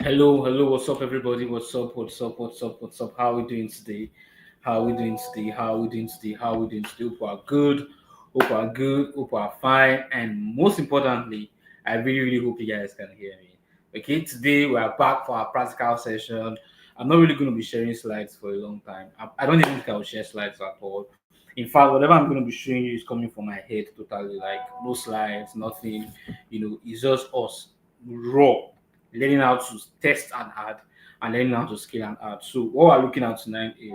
Hello, what's up, everybody? What's up? How are we doing today? How are we doing today? How are we doing today? How are we doing today? Hope we are good. Hope we are good. Hope we are fine. And most importantly, I really hope you guys can hear me. Okay, today we are back for our practical session. I'm not really going to be sharing slides for a long time. I don't even think I will share slides at all. In fact, whatever I'm going to be showing you is coming from my head totally, like no slides, nothing. It's just us raw learning how to test and add, and learning how to scale and add. So what we're looking at tonight is,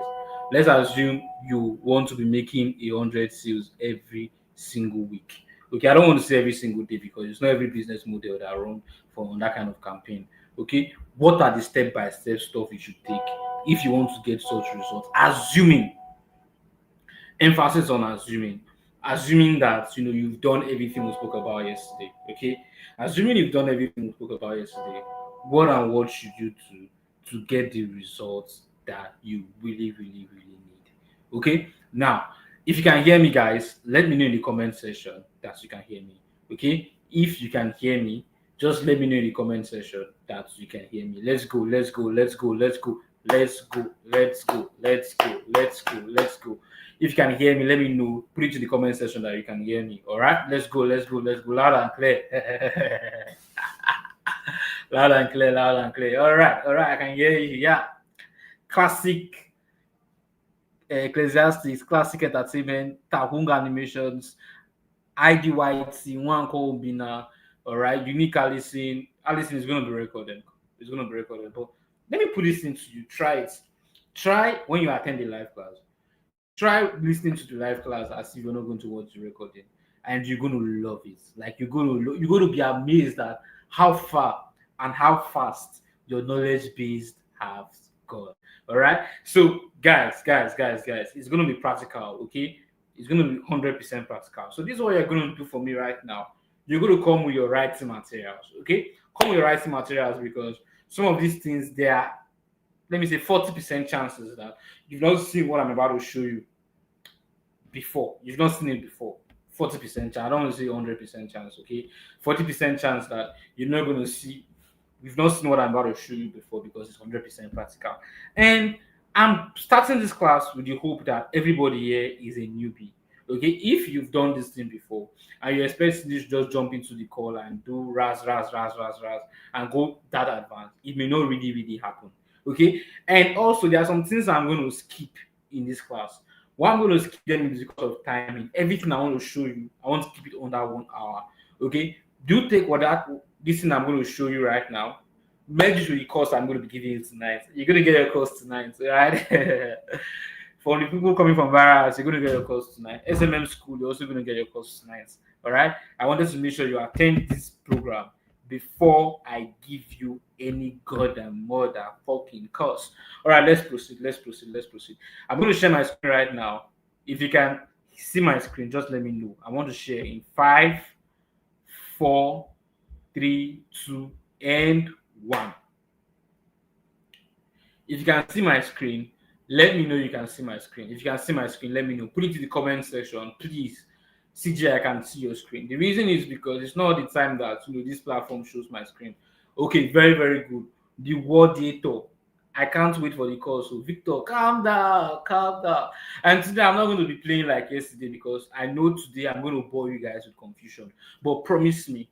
let's assume you want to be making 100 sales every single week. Okay, I don't want to say every single day because it's not every business model that run for that kind of campaign. Okay, what are the step-by-step stuff you should take if you want to get such results? Assuming, emphasis on assuming that you've done everything we spoke about yesterday. Okay, assuming you've done everything we spoke about yesterday, what should you do to get the results that you really need? Okay, now, if you can hear me, guys, let me know in the comment section that you can hear me. Okay, if you can hear me, just let me know in the comment section that you can hear me. Let's go. If you can hear me, let me know. Put it in the comment section that you can hear me. All right, let's go. Loud and clear. Loud and clear. All right, I can hear you. Yeah, classic Ecclesiastes, classic entertainment, Tahunga animations, IDYT, one called Bina. All right, unique Allison. Allison is going to be recorded. It's going to be recorded. But let me put this into you. Try it. Try when you attend a live class. Try listening to the live class as if you're not going to watch the recording, and you're going to love it. Like you're going to be amazed at how far and how fast your knowledge base has gone. All right. So guys, it's going to be practical. Okay, it's going to be 100% practical. So this is what you're going to do for me right now. You're going to come with your writing materials. Okay, come with your writing materials because some of these things, they are, let me say, 40% chances that you've not seen what I'm about to show you before. You've not seen it before. 40% chance. I don't want to say 100% chance, okay? 40% chance that you're not going to see, we've not seen what I'm about to show you before because it's 100% practical. And I'm starting this class with the hope that everybody here is a newbie. Okay, if you've done this thing before and you expect this just jump into the call and do ras and go that advanced, it may not really happen. Okay, and also there are some things I'm going to skip in this class. Why I'm going to skip them is because of timing. Everything I want to show you, I want to keep it under 1 hour. Okay, do take what that this thing I'm going to show you right now, merge it with the course I'm going to be giving you tonight. You're going to get your course tonight, right? For the people coming from Varas, you're going to get your course tonight. SMM school, you're also going to get your course tonight. All right. I wanted to make sure you attend this program before I give you any god and mother fucking course. All right, let's proceed. I'm going to share my screen right now. If you can see my screen, just let me know. I want to share in 5, 4, 3, 2, and 1. If you can see my screen, let me know you can see my screen. If you can see my screen, let me know. Put it in the comment section, please. CJ, I can see your screen. The reason is because it's not the time that this platform shows my screen. Okay, very good. The word data. I can't wait for the call. So Victor, calm down. And today I'm not going to be playing like yesterday because I know today I'm going to bore you guys with confusion. But promise me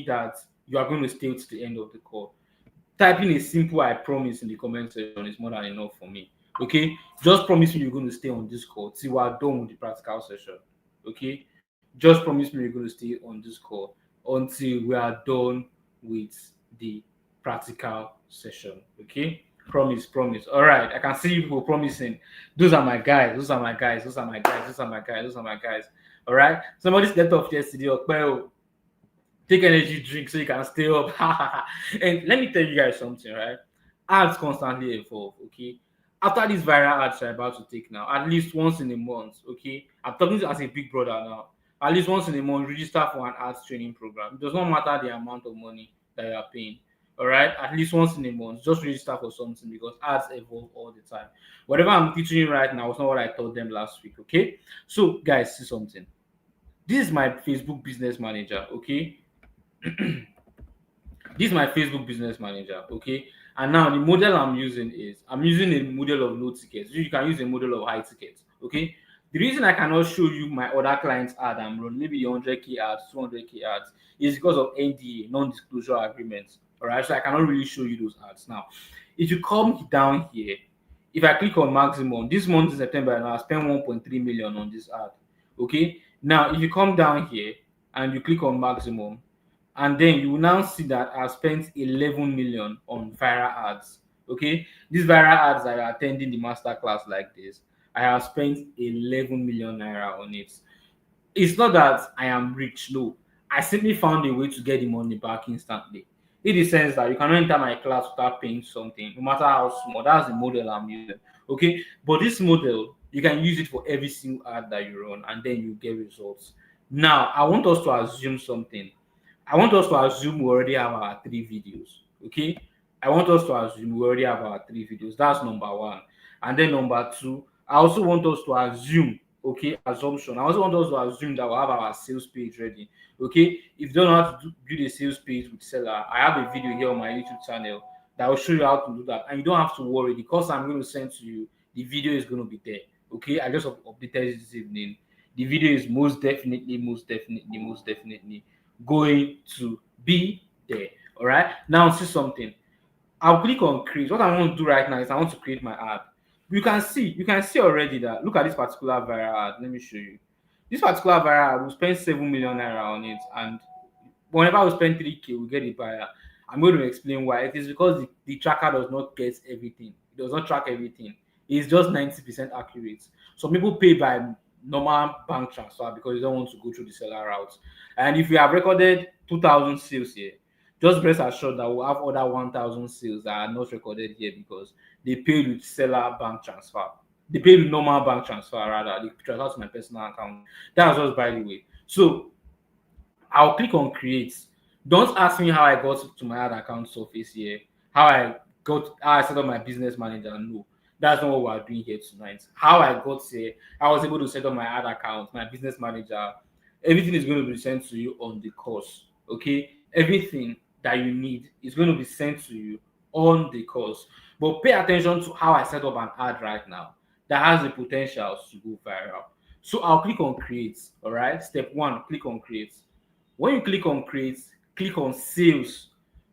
that you are going to stay to the end of the call. Typing a simple "I promise" in the comment section is more than enough for me. Okay, just promise me you're going to stay on this call till we're done with the practical session. Okay, just promise me you're going to stay on this call until we are done with the practical session. Okay, promise. All right, I can see people promising. Those are my guys. All right, somebody slept off yesterday. Well, take energy drink so you can stay up. And let me tell you guys something, right? Ads constantly evolve, okay? After these viral ads you're about to take now, at least once in a month, okay? I'm talking as a big brother now. At least once in a month, register for an ads training program. It does not matter the amount of money that you are paying. All right, at least once in a month, just register for something because ads evolve all the time. Whatever I'm teaching you right now is not what I taught them last week. Okay, so guys, see something. This is my Facebook business manager. Okay, This is my Facebook business manager, okay? And now the model I'm using is I'm using a model of low tickets. You can use a model of high tickets, okay? The reason I cannot show you my other clients ad I'm running, maybe 100k ads, 200k ads, is because of NDA, non-disclosure agreements. All right, so I cannot really show you those ads now. If you come down here, if I click on maximum, this month in September, and I spent 1.3 million on this ad. Okay, now if you come down here and you click on maximum, and then you will now see that I spent 11 million on viral ads. Okay, these viral ads that are attending the master class like this, I have spent 11 million naira on it. It's not that I am rich, no. I simply found a way to get the money back instantly. In the sense that you cannot enter my class without paying something, no matter how small. That's the model I'm using. Okay, but this model you can use it for every single ad that you run, and then you get results. Now, I want us to assume something. I want us to assume we already have our 3 videos. Okay, I want us to assume we already have our 3 videos. That's number one. And then number two, I also want us to assume, okay, assumption. I also want us to assume that we have our sales page ready. Okay, if you don't know how to build a sales page with seller, I have a video here on my YouTube channel that will show you how to do that, and you don't have to worry. The course I'm going to send to you, the video is going to be there. Okay, I just updated this evening. The video is most definitely going to be there. All right, now see something. I'll click on create. What I want to do right now is I want to create my ad. You can see already that, look at this particular viral ad. Let me show you. This particular viral ad, we spend 7 million naira on it, and whenever we spend 3k, we get a buyer. I'm going to explain why. It is because the tracker does not get everything. It does not track everything. It's just 90% accurate. Some people pay by normal bank transfer because they don't want to go through the seller route. And if we have recorded 2,000 sales here, just rest assured that we'll have other 1,000 sales that are not recorded here because they paid with seller bank transfer. They paid with normal bank transfer rather. They transfer to my personal account. That's just by the way. So I'll click on create. Don't ask me how I got to my ad account surface here. How I set up my business manager. No, that's not what we're doing here tonight. How I got here, I was able to set up my ad account, my business manager. Everything is going to be sent to you on the course. Okay, everything that you need is going to be sent to you on the course. But pay attention to how I set up an ad right now that has the potential to go viral. So I'll click on create. All right, step one, click on create. When you click on create, click on sales.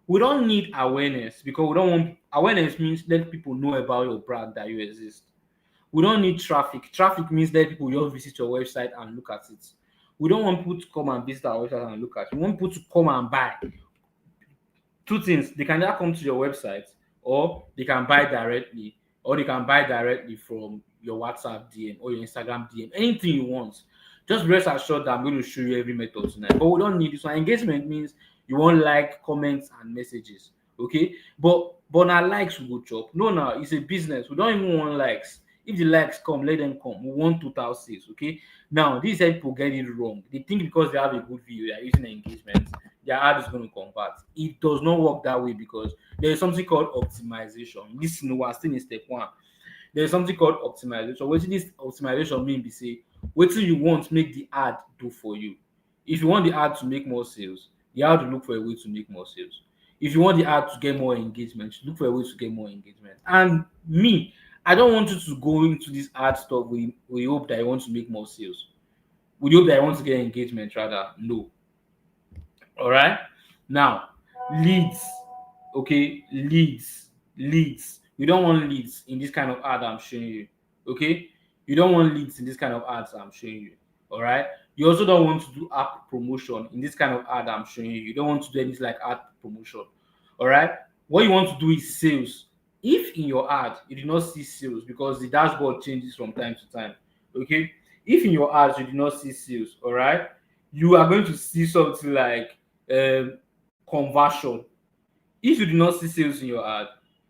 We don't need awareness because we don't want awareness means let people know about your brand that you exist. We don't need traffic. Traffic means let people just visit your website and look at it. We don't want people to come and visit our website and look at it. We want people to come and buy. Two things: they can either come to your website, or they can buy directly, or they can buy directly from your WhatsApp DM or your Instagram DM, anything you want. Just rest assured that I'm going to show you every method tonight, but we don't need this one. Engagement means you want like, comments and messages, okay? But now likes will go chop. No, now it's a business. We don't even want likes. If the likes come, let them come. We want total sales, okay? Now these people get it wrong. They think because they have a good video, they are using engagement, their ad is going to convert. It does not work that way because there is something called optimization. Listen, we are still in step one. There is something called optimization. What this optimization mean be say wetin you want make the ad do for you. If you want the ad to make more sales, you have to look for a way to make more sales. If you want the ad to get more engagement, look for a way to get more engagement. And me, I don't want you to go into this ad stuff we hope that you want to make more sales. We hope that you want to get engagement rather. No. All right. Now, leads. Okay, leads. You don't want leads in this kind of ad I'm showing you. Okay, you don't want leads in this kind of ads I'm showing you. All right. You also don't want to do app promotion in this kind of ad I'm showing you. You don't want to do anything like ad promotion. All right. What you want to do is sales. If in your ad you do not see sales because the dashboard changes from time to time. Okay. If in your ads you do not see sales, all right, you are going to see something like conversion. If you do not see sales in your ad,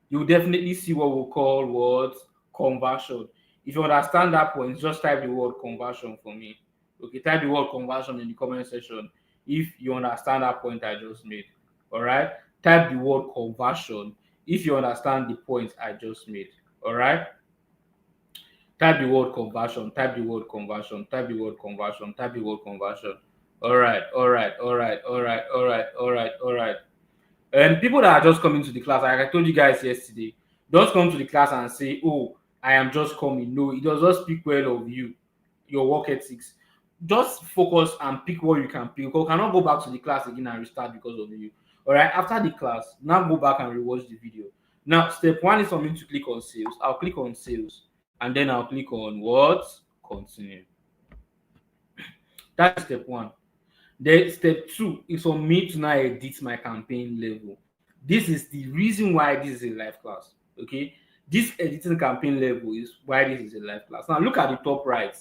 you will definitely see what we call what conversion. If you understand that point, just type the word conversion for me. Okay, type the word conversion in the comment section if you understand that point I just made. All right, type the word conversion if you understand the point I just made. All right, type the word conversion, type the word conversion, type the word conversion, type the word conversion. All right. People that are just coming to the class, like I told you guys yesterday, don't come to the class and say, "Oh, I am just coming." No, it does not speak well of you, your work ethics. Just focus and pick what you can pick. You cannot go back to the class again and restart because of you. All right. After the class, now go back and rewatch the video. Now, step one is for me to click on sales. I'll click on sales, and then I'll click on what? Continue. That's step one. Then step two is for me to now edit my campaign level. This is the reason why this is a live class. Okay, this editing campaign level is why this is a live class. Now look at the top right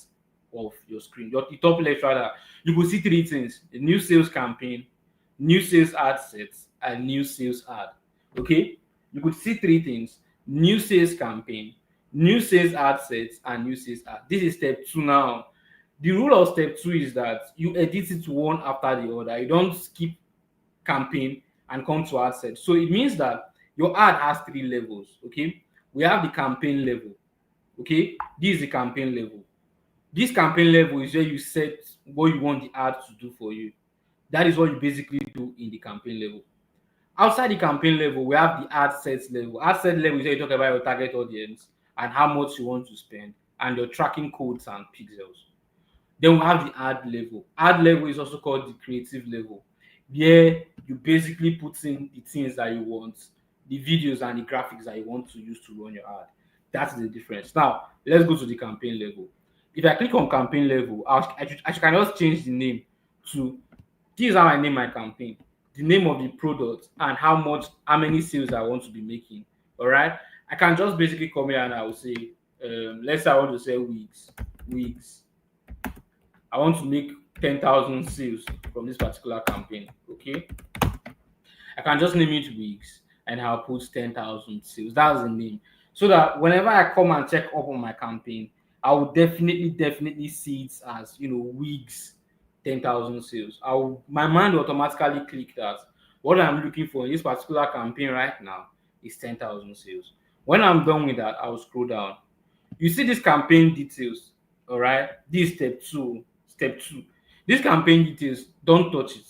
of your screen, the top left rather. You will see three things: a new sales campaign, new sales ad sets, and new sales ad. Okay, you could see three things: new sales campaign, new sales ad sets, and new sales ad. This is step two now. The rule of step two is that you edit it one after the other. You don't skip campaign and come to ad set. So it means that your ad has three levels. Okay, we have the campaign level. Okay, this is the campaign level. This campaign level is where you set what you want the ad to do for you. That is what you basically do in the campaign level. Outside the campaign level, we have the ad set level. Ad set level is where you talk about your target audience and how much you want to spend and your tracking codes and pixels. Then we have the ad level. Ad level is also called the creative level, where you basically put in the things that you want, the videos and the graphics that you want to use to run your ad. That's the difference. Now, let's go to the campaign level. If I click on campaign level, I can just change the name to, this is how I name my campaign, the name of the product, and how many sales I want to be making. All right. I can just basically come here and I will say, let's say I want to sell wigs. I want to make 10,000 sales from this particular campaign. Okay, I can just name it wigs and I'll put 10,000 sales. That's the name. So that whenever I come and check up on my campaign, I will definitely see it as, wigs 10,000 sales. My mind will automatically click that what I'm looking for in this particular campaign right now is 10,000 sales. When I'm done with that, I will scroll down. You see this campaign details. All right, this is step two. Step two. This campaign details, don't touch it.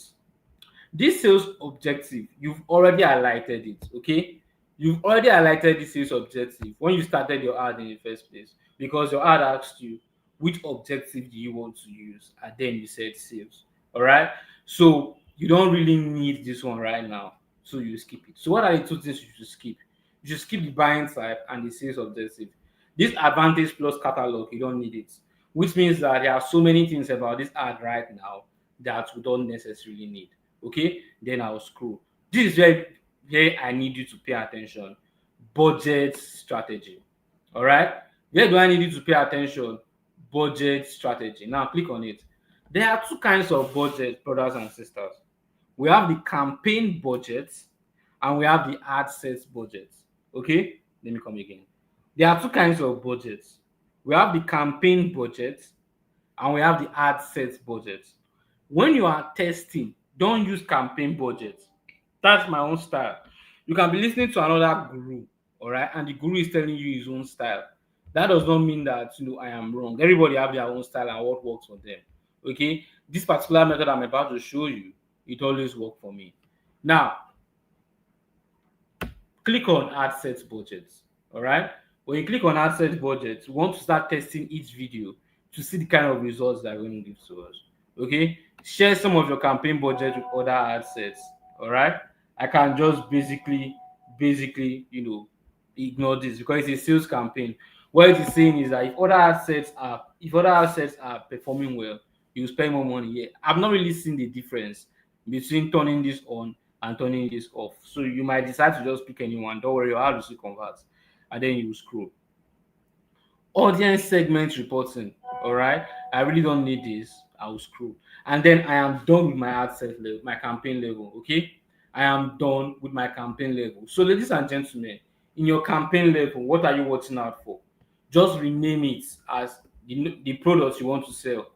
This sales objective, you've already highlighted it. Okay, you've already highlighted the sales objective when you started your ad in the first place, because your ad asked you which objective do you want to use, and then you said sales. All right, so you don't really need this one right now, so you skip it. So what are the two things you should skip? You should skip the buying type and the sales objective. This advantage plus catalog, you don't need it, which means that there are so many things about this ad right now that we don't necessarily need. Okay, then I'll scroll. This is where I need you to pay attention. Budget strategy. All right, where do I need you to pay attention? Budget strategy. Now click on it. There are two kinds of budget, brothers and sisters. We have the campaign budget and we have the ad sets budget. Okay, let me come again. There are two kinds of budgets. We have the campaign budget and we have the ad sets budget. When you are testing, don't use campaign budget. That's my own style. You can be listening to another guru, all right, and the guru is telling you his own style. That does not mean that I am wrong. Everybody have their own style and what works for them. Okay, this particular method I'm about to show you, it always worked for me. Now, click on ad sets budget. All right. When you click on ad sets budget, you want to start testing each video to see the kind of results that are going to give to us. Okay, share some of your campaign budget with other ad sets. All right, I can just basically ignore this because it's a sales campaign. What it is saying is that if other assets are performing well, you spend more money. Yeah, I've not really seen the difference between turning this on and turning this off. So you might decide to just pick anyone. Don't worry, I'll have to convert, and then you scroll. Audience segment reporting. All right, I really don't need this. I will scroll, and then I am done with my ad set level, my campaign level. Okay, I am done with my campaign level. So, ladies and gentlemen, in your campaign level, what are you watching out for? Just rename it as the products you want to sell,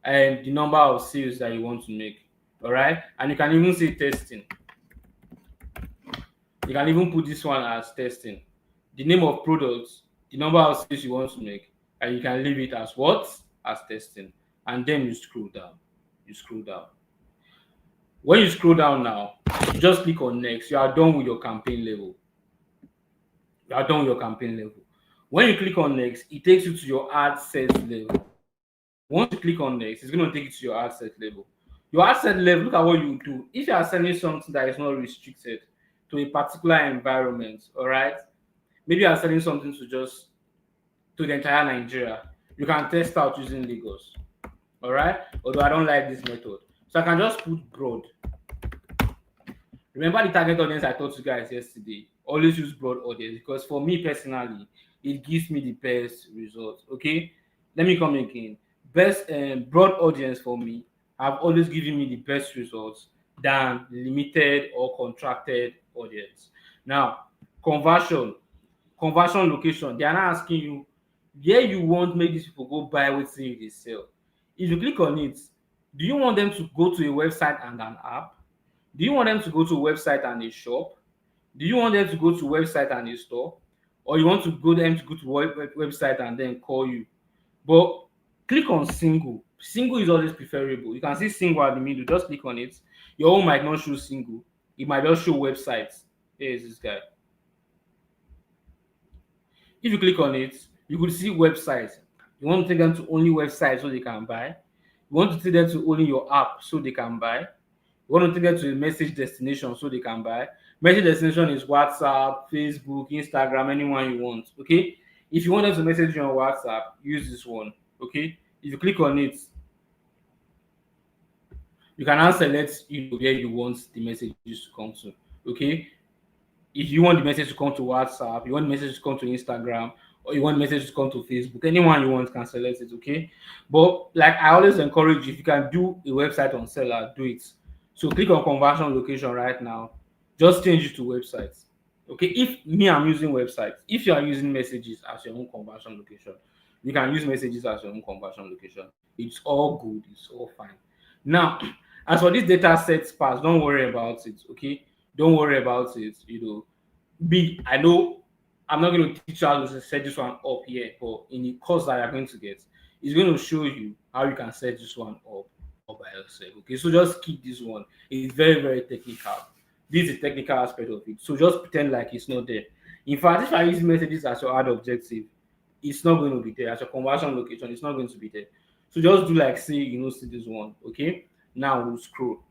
and the number of sales that you want to make. All right, and you can even say testing. You can even put this one as testing. The name of products, the number of sales you want to make, and you can leave it as what? As testing. And then you scroll down. When you scroll down now, just click on next. You are done with your campaign level. You are done with your campaign level. When you click on next, it takes you to your ad set level. Once you click on next, it's going to take you to your ad set level. Your ad set level, look at what you do. If you are selling something that is not restricted to a particular environment, all right, maybe you are selling something to the entire Nigeria, you can test out using Lagos, all right. Although I don't like this method, so I can just put broad. Remember the target audience I taught you guys yesterday? Always use broad audience because for me personally, it gives me the best results. Okay, let me come again. Best broad audience for me have always given me the best results than limited or contracted audience. Now, conversion, conversion location. They are not asking you where you want make these people go buy wetin you dey sell. If you click on it, do you want them to go to a website and an app? Do you want them to go to a website and a shop? Do you want them to go to website and a store? Or you want to go them to go to website and then call you? But click on single. Single is always preferable. You can see single at the middle. Just click on it. Your own might not show single. It might just show websites. Here is this guy. If you click on it, you could see websites. You want to take them to only websites so they can buy. You want to take them to only your app so they can buy. You want to take them to a message destination so they can buy. Message destination is WhatsApp, Facebook, Instagram, anyone you want. Okay. If you want them to message you on WhatsApp, use this one. Okay. If you click on it, you can now select where you want the messages to come to. Okay. If you want the message to come to WhatsApp, you want the message to come to Instagram, or you want the message to come to Facebook, anyone you want can select it, okay? But like I always encourage you, if you can do a website on seller, do it. So click on conversion location right now. Just change it to websites. Okay, if me I'm using websites, if you are using messages as your own conversion location, you can use messages as your own conversion location. It's all good, it's all fine. Now, as for this data sets part, don't worry about it, okay? Don't worry about it, I know I'm not going to teach you how to set this one up here, but in the course that you're going to get, it's going to show you how you can set this one up all by yourself. Okay, so just keep this one. It's very, very technical. This is the technical aspect of it. So just pretend like it's not there. In fact, if I use messages as your ad objective, it's not going to be there. As your conversion location, it's not going to be there. So just do like say see this one. Okay. Now we'll scroll.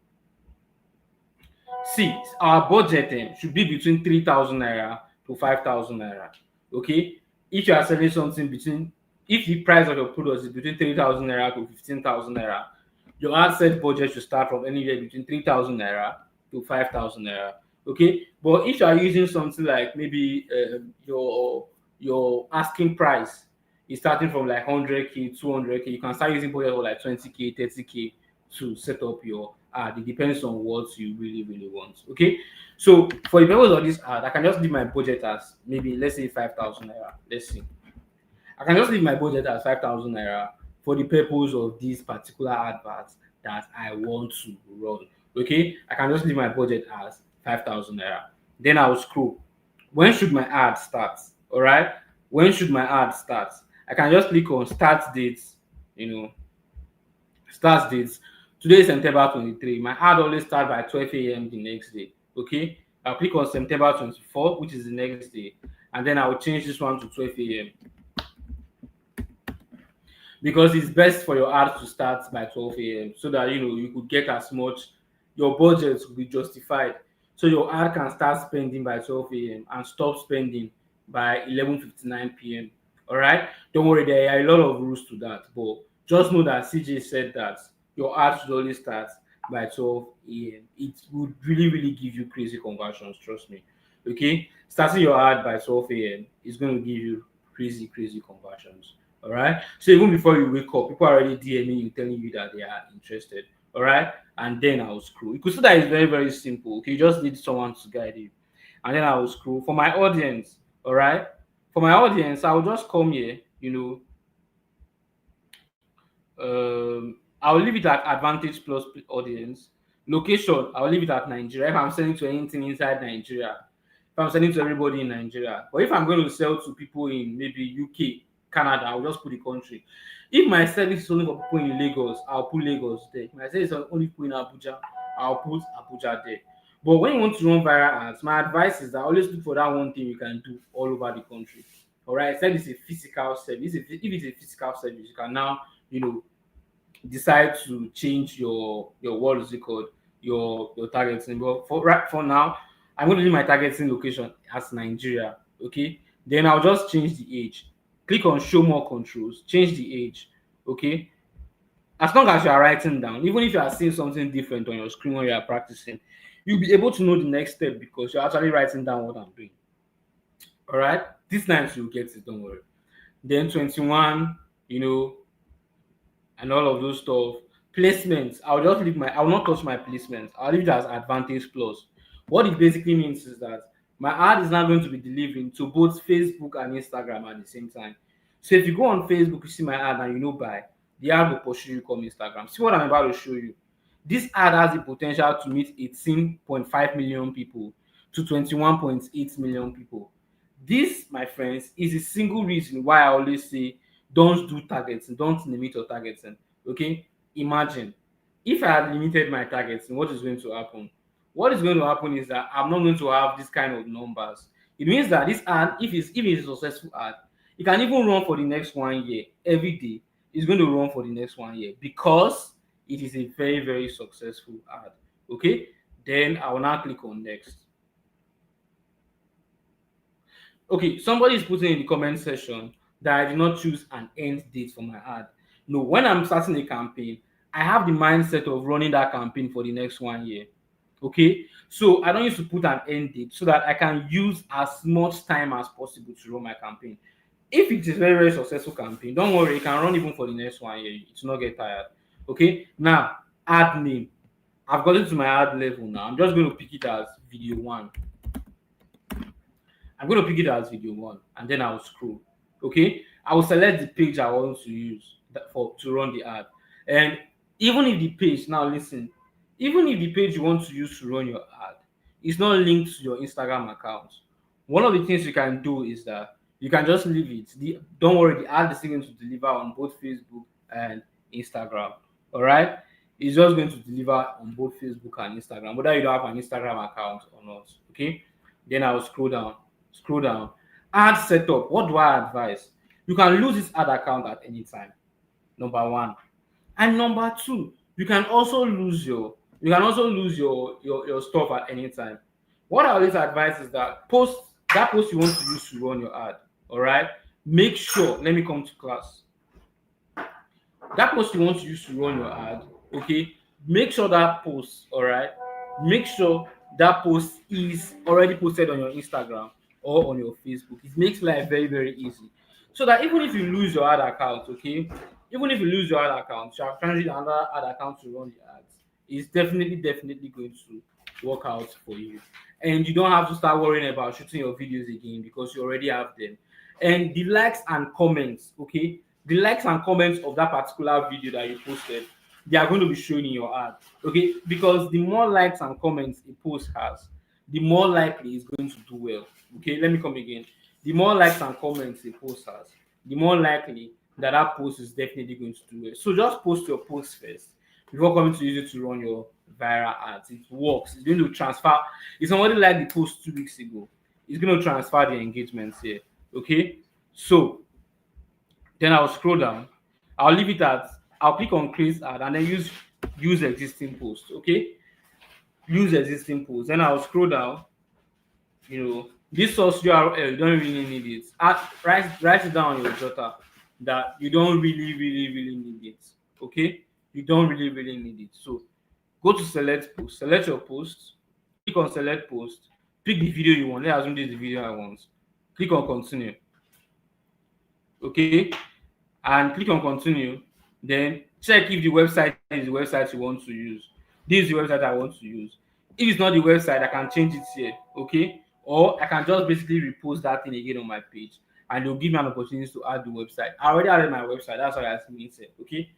See, our budget should be between 3,000 naira to 5,000 naira. Okay, if you are selling something if the price of your product is between 3,000 naira to 15,000 naira, your ad set budget should start from anywhere between 3,000 naira to 5,000 naira. Okay, but if you are using something like maybe your asking price is starting from like 100k, 200k, you can start using budget for like 20k, 30k to set up your ad. It depends on what you really, really want. Okay. So for the purpose of this ad, I can just leave my budget as maybe let's say 5,000 naira. Let's see. I can just leave my budget as 5,000 naira for the purpose of this particular advert that I want to run. Okay. I can just leave my budget as 5,000 naira. Then I'll scroll. When should my ad start? All right. When should my ad start? I can just click on start dates, start dates. Today is September 23. My ad always start by 12 a.m. the next day. Okay. I'll click on September 24th, which is the next day, and then I'll change this one to 12 a.m. because it's best for your ad to start by 12 a.m. so that you could get as much, your budget will be justified. So your ad can start spending by 12 a.m. and stop spending by 11:59 p.m. All right. Don't worry, there are a lot of rules to that, but just know that CJ said that your ad should always start by 12 a.m. It would really, really give you crazy conversions. Trust me. Okay, starting your ad by 12 a.m. is going to give you crazy, crazy conversions. All right. So even before you wake up, people are already DMing you, telling you that they are interested. All right. And then I'll scroll. You could see that it's very, very simple. Okay. You just need someone to guide you. And then I will scroll. For my audience, all right. For my audience, I will just come here, I'll leave it at Advantage Plus audience. Location, I'll leave it at Nigeria. If I'm selling to anything inside Nigeria, if I'm selling to everybody in Nigeria, but if I'm going to sell to people in maybe UK, Canada, I'll just put the country. If my service is only for people in Lagos, I'll put Lagos there. If my service is only people in Abuja, I'll put Abuja there. But when you want to run viral ads, my advice is that always look for that one thing you can do all over the country. All right, except it's a physical service. If it's a physical service, you can now, you know, decide to change your what is it called, your targeting. But for now, I'm going to leave my targeting location as Nigeria. Okay, then I'll just change the age. Click on show more controls, change the age. Okay, as long as you are writing down, even if you are seeing something different on your screen when you are practicing, you'll be able to know the next step because you're actually writing down what I'm doing. All right, this time you'll get it, don't worry. Then 21, you know, and all of those stuff. Placements, I will not touch my placements. I'll leave it as advantage plus. What it basically means is that my ad is now going to be delivering to both Facebook and Instagram at the same time. So if you go on Facebook, you see my ad and you know buy, the ad will pursue you come Instagram. See what I'm about to show you. This ad has the potential to meet 18.5 million people to 21.8 million people. This, my friends, is a single reason why I always say don't do targeting, don't limit your targeting. Okay, imagine if I had limited my targeting, what is going to happen? What is going to happen is that I'm not going to have this kind of numbers. It means that this ad, if it's a successful ad, it can even run for the next 1 year. Every day it's going to run for the next 1 year because it is a very, very successful ad. Okay, then I will now click on next. Okay, somebody is putting in the comment section that I did not choose an end date for my ad. No, when I'm starting a campaign, I have the mindset of running that campaign for the next 1 year. Okay, so I don't used to put an end date so that I can use as much time as possible to run my campaign. If it is very, very successful campaign, don't worry, you can run even for the next 1 year. It will not get tired. Okay, now ad name. I've gotten to my ad level now. I'm just going to pick it as video one. I'm going to pick it as video one and then I'll scroll. Okay, I will select the page I want to use for to run the ad. And even if the page, now listen, even if the page you want to use to run your ad is not linked to your Instagram account, one of the things you can do is that you can just leave it. Don't worry, the ad is still going to deliver on both Facebook and Instagram. All right, it's just going to deliver on both Facebook and Instagram, whether you don't have an Instagram account or not. Okay, then I'll scroll down. Ad setup. What do I advise? You can lose this ad account at any time. Number one. And number two, you can also lose your stuff at any time. What I always advise is that post you want to use to run your ad. All right. Make sure. Let me come to class. That post you want to use to run your ad, okay, make sure that post, all right, make sure that post is already posted on your Instagram or on your Facebook. It makes life very, very easy, so that even if you lose your ad account, okay, even if you lose your ad account, you have found another ad account to run the ads. It's definitely going to work out for you, and you don't have to start worrying about shooting your videos again because you already have them. And the likes and comments, okay, the likes and comments of that particular video that you posted, they are going to be shown in your ad. Okay, because the more likes and comments a post has, the more likely it's going to do well. Okay, let me come again. The more likes and comments a post has, the more likely that post is definitely going to do well. So just post your post first before coming to use it to run your viral ads. It works. It's going to transfer. If somebody liked the post 2 weeks ago, it's going to transfer the engagements here. Okay, so then I'll scroll down. I'll leave it at, I'll click on create ad and then use existing post. Okay, use existing post. Then I'll scroll down. This source URL, you don't really need it. Write it down on your jotter that you don't really need it. Okay, you don't really need it. So go to select post, select your post, click on select post, pick the video you want. Let's assume this is the video I want. Click on continue. Okay, and click on continue. Then check if the website is the website you want to use. This is the website I want to use. If it's not the website, I can change it here. Okay, or I can just basically repost that thing again on my page and they'll give me an opportunity to add the website. I already added my website, that's why I see it here. Okay,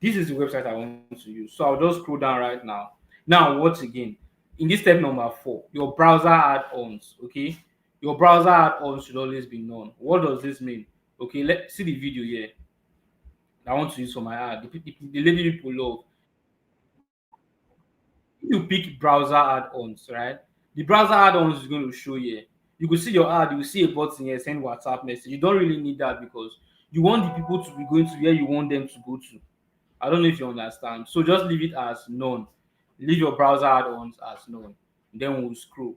this is the website I want to use. So I'll just scroll down right now. Now watch again. In this step number 4, your browser add-ons. Okay, your browser add-ons should always be known. What does this mean? Okay, let's see the video here I want to use for my ad. The lady people love. you pick browser add-ons, right? The browser add-ons is going to show here. You could see your ad, you will see a button here, send WhatsApp message. You don't really need that because you want the people to be going to where you want them to go to. I don't know if you understand. So just leave it as none. Leave your browser add-ons as none. Then we'll scroll.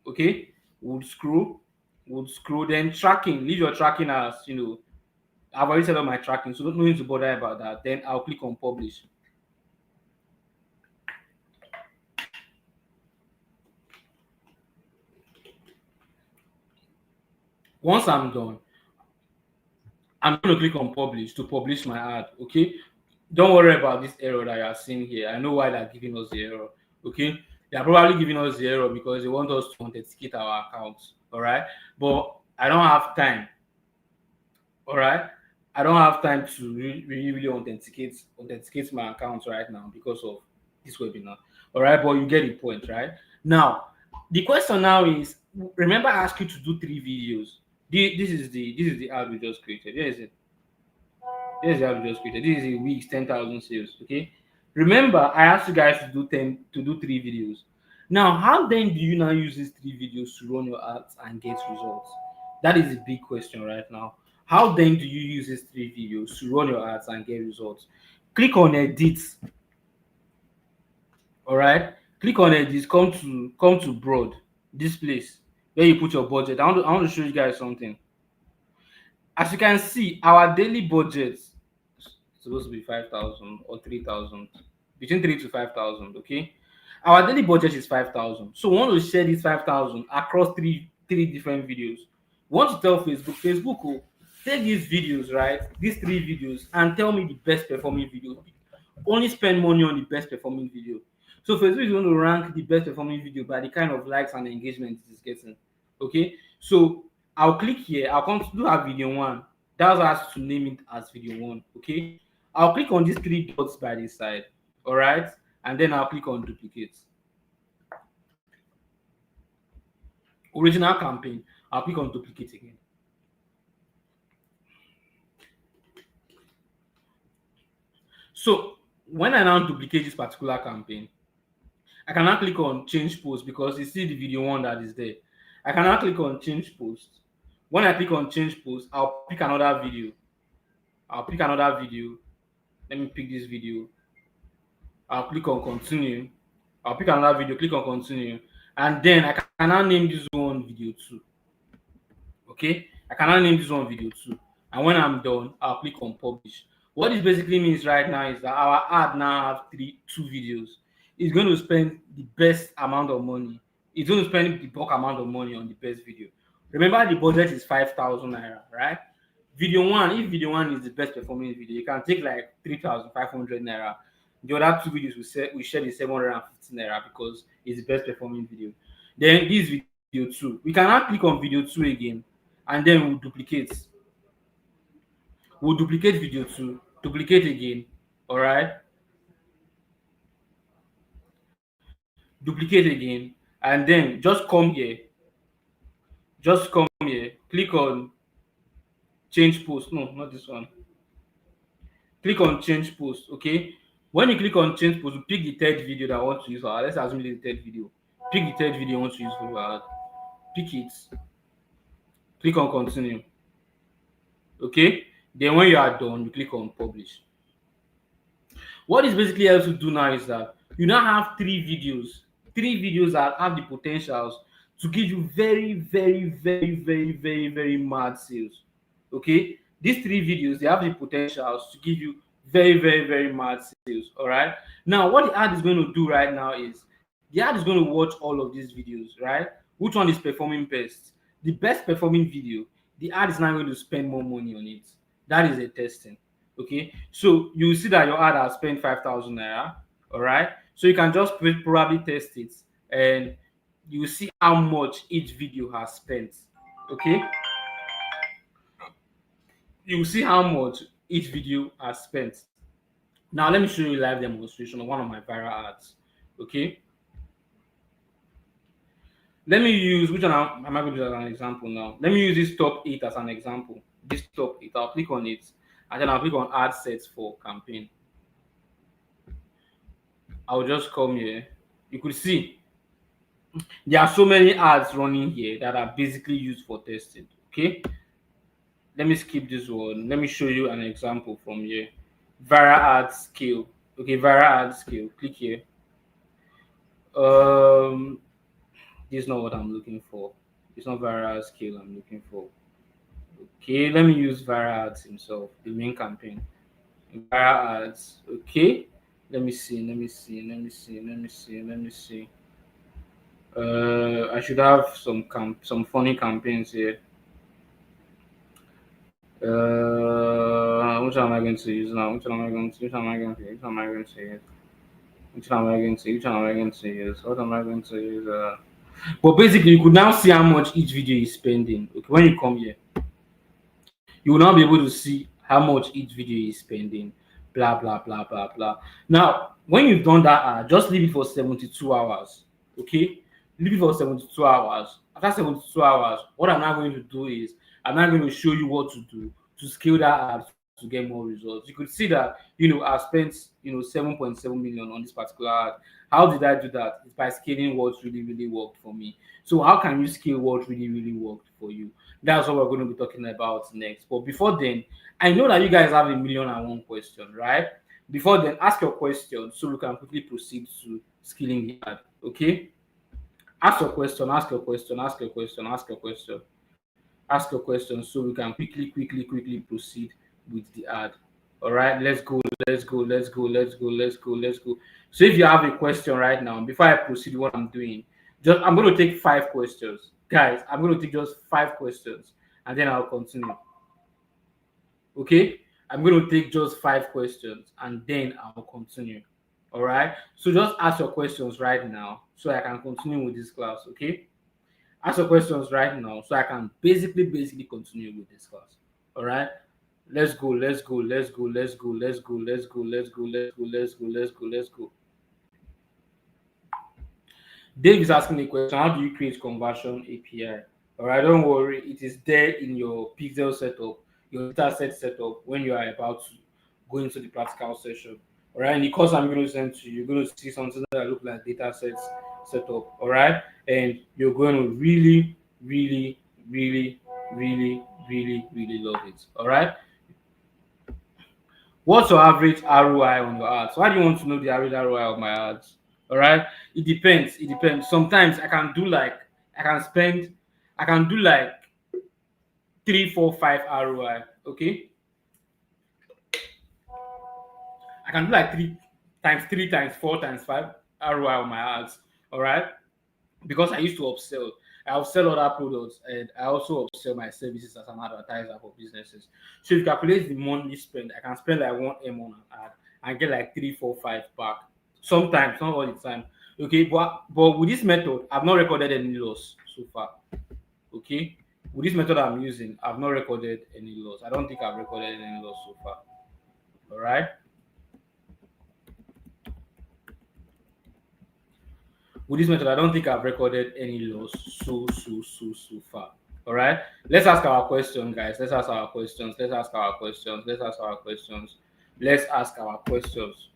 Okay? We'll scroll. We'll scroll. Then tracking. Leave your tracking as, I've already set up my tracking, so don't need to bother about that. Then I'll click on publish. Once I'm done, I'm going to click on publish to publish my ad. Okay, don't worry about this error that you are seeing here. I know why they're giving us the error. Okay, they are probably giving us the error because they want us to authenticate our accounts. All right, but I don't have time. All right, I don't have time to really authenticate my accounts right now because of this webinar. All right, but you get the point, right? Now, the question now is: remember, I asked you to do 3 videos. This is the ad we just created. Here is it. Here's the ad we just created. This is a week's 10,000 sales. Okay. Remember, I asked you guys to do 3 videos. Now, how then do you now use these 3 videos to run your ads and get results? That is a big question right now. How then do you use these 3 videos to run your ads and get results? Click on edit. All right. Click on edit. Come to broad. This place where you put your budget. I want to show you guys something. As you can see, our daily budget is supposed to be 5,000 or 3,000, between 3 to 5,000. Okay, our daily budget is 5,000. So we want to share this 5,000 across three different videos. We want to tell Facebook will take these videos, right? These 3 videos, and tell me the best performing video. Only spend money on the best performing video. So Facebook is going to rank the best performing video by the kind of likes and engagement it is getting. Okay, so I'll click here. I'll come to do our video one. That's us to name it as video one. Okay, I'll click on these 3 dots by this side. All right, and then I'll click on duplicate. Original campaign. I'll click on duplicate again. So when I now duplicate this particular campaign, I can now click on change post because you see the video one that is there. I can now click on change post. When I click on change post, I'll pick another video. I'll pick another video. Let me pick this video. I'll click on continue. I'll pick another video, click on continue. And then I can now name this one video 2. Okay, I can now name this one video 2. And when I'm done, I'll click on publish. What this basically means right now is that our ad now have 2 videos. It's going to spend the best amount of money. It's going to spend the bulk amount of money on the best video. Remember, the budget is 5,000 naira, right? Video one, if video one is the best performing video, you can take like 3,500 naira. The other 2 videos we share the 750 naira because it's the best performing video. Then this video 2, we can now click on video 2 again, and then we'll duplicate. We'll duplicate video 2, duplicate again. All right, duplicate again, and then just come here. Just come here. Click on change post. No, not this one. Click on change post. Okay. When you click on change post, you pick the 3rd video that I want to use for. Let's assume it's the 3rd video. Pick the 3rd video you want to use for your ad. Pick it. Click on continue. Okay. Then when you are done, you click on publish. What this basically helps you do now is that you now have 3 videos that have the potentials to give you very, very, very, very, very, very mad sales. Okay, these 3 videos, they have the potentials to give you very, very, very mad sales. All right, now what the ad is going to do right now is the ad is going to watch all of these videos, right? Which one is performing best? The best performing video, the ad is now going to spend more money on it. That is a testing. Okay, so you see that your ad has spent 5,000 naira. All right, so you can just probably test it, and you see how much each video has spent. Okay, you see how much each video has spent. Now let me show you a live demonstration of one of my viral ads. Okay, let me use which one am I going to use as an example now? Let me use this top 8 as an example. This top 8, I'll click on it, and then I'll click on ad sets for campaign. I'll just come here. You could see there are so many ads running here that are basically used for testing. Okay, let me skip this one. Let me show you an example from here. Viral ad scale. Okay, viral ad scale. Click here. Um, this is not what I'm looking for. It's not viral ad scale I'm looking for. Okay, let me use viral ads himself, the main campaign. Viral ads. Okay, let me see. Let me see. Let me see. Let me see. Let me see. I should have some funny campaigns here. Which one am I going to use now? Which one am I going to? Which one am I going to? Which one am I going to use? Which one am I going to? Which one am I going to use? What am I going to use? But basically, you could now see how much each video is spending. Okay, when you come here, you will now be able to see how much each video is spending. Blah blah blah blah blah. Now, when you've done that, just leave it for 72 hours. Okay, leave it for 72 hours. After 72 hours, what I'm now going to do is I'm now going to show you what to do to scale that ad to get more results. You could see that I spent 7.7 million on this particular ad. How did I do that? It's by scaling what really worked for me. So how can you scale what really worked for you? That's what we're going to be talking about next. But before then, I know that you guys have a million and one question, right? Before then, ask your question so we can quickly proceed to scaling the ad. Okay? Ask your question, ask your question, ask your question, ask your question, ask your question so we can quickly proceed with the ad. All right, let's go. So if you have a question right now, before I proceed what I'm doing, just I'm going to take 5 questions. Guys, I'm going to take just 5 questions and then I'll continue. Okay? I'm going to take just 5 questions and then I'll continue. All right? So just ask your questions right now so I can continue with this class. Okay? Ask your questions right now so I can basically continue with this class. All right? Let's go. Dave is asking a question. How do you create conversion API? All right, don't worry. It is there in your pixel setup, your dataset setup when you are about to go into the practical session. All right, in the course I'm going to send to you, you're going to see something that look like datasets setup. All right, and you're going to really, really, really love it. All right. What's your average ROI on your ads? Why do you want to know the average ROI of my ads? All right, it depends. It depends. Sometimes I can spend, I can do like 3, 4, 5 ROI. Okay, I can do like 3 times 4 times 5 ROI on my ads. All right, because I used to upsell. I upsell other products and I also upsell my services as an advertiser for businesses. So if you calculate the monthly spend, I can spend like 1M on an ad and get like 3, 4, 5 back. Sometimes, not all the time. Okay, but with this method, I've not recorded any loss so far. Okay, with this method I'm using, I've not recorded any loss. I don't think I've recorded any loss so far. All right. With this method, I don't think I've recorded any loss so far. All right. Let's ask our question, guys. Let's ask our questions. Let's ask our questions. Let's ask our questions. Let's ask our questions.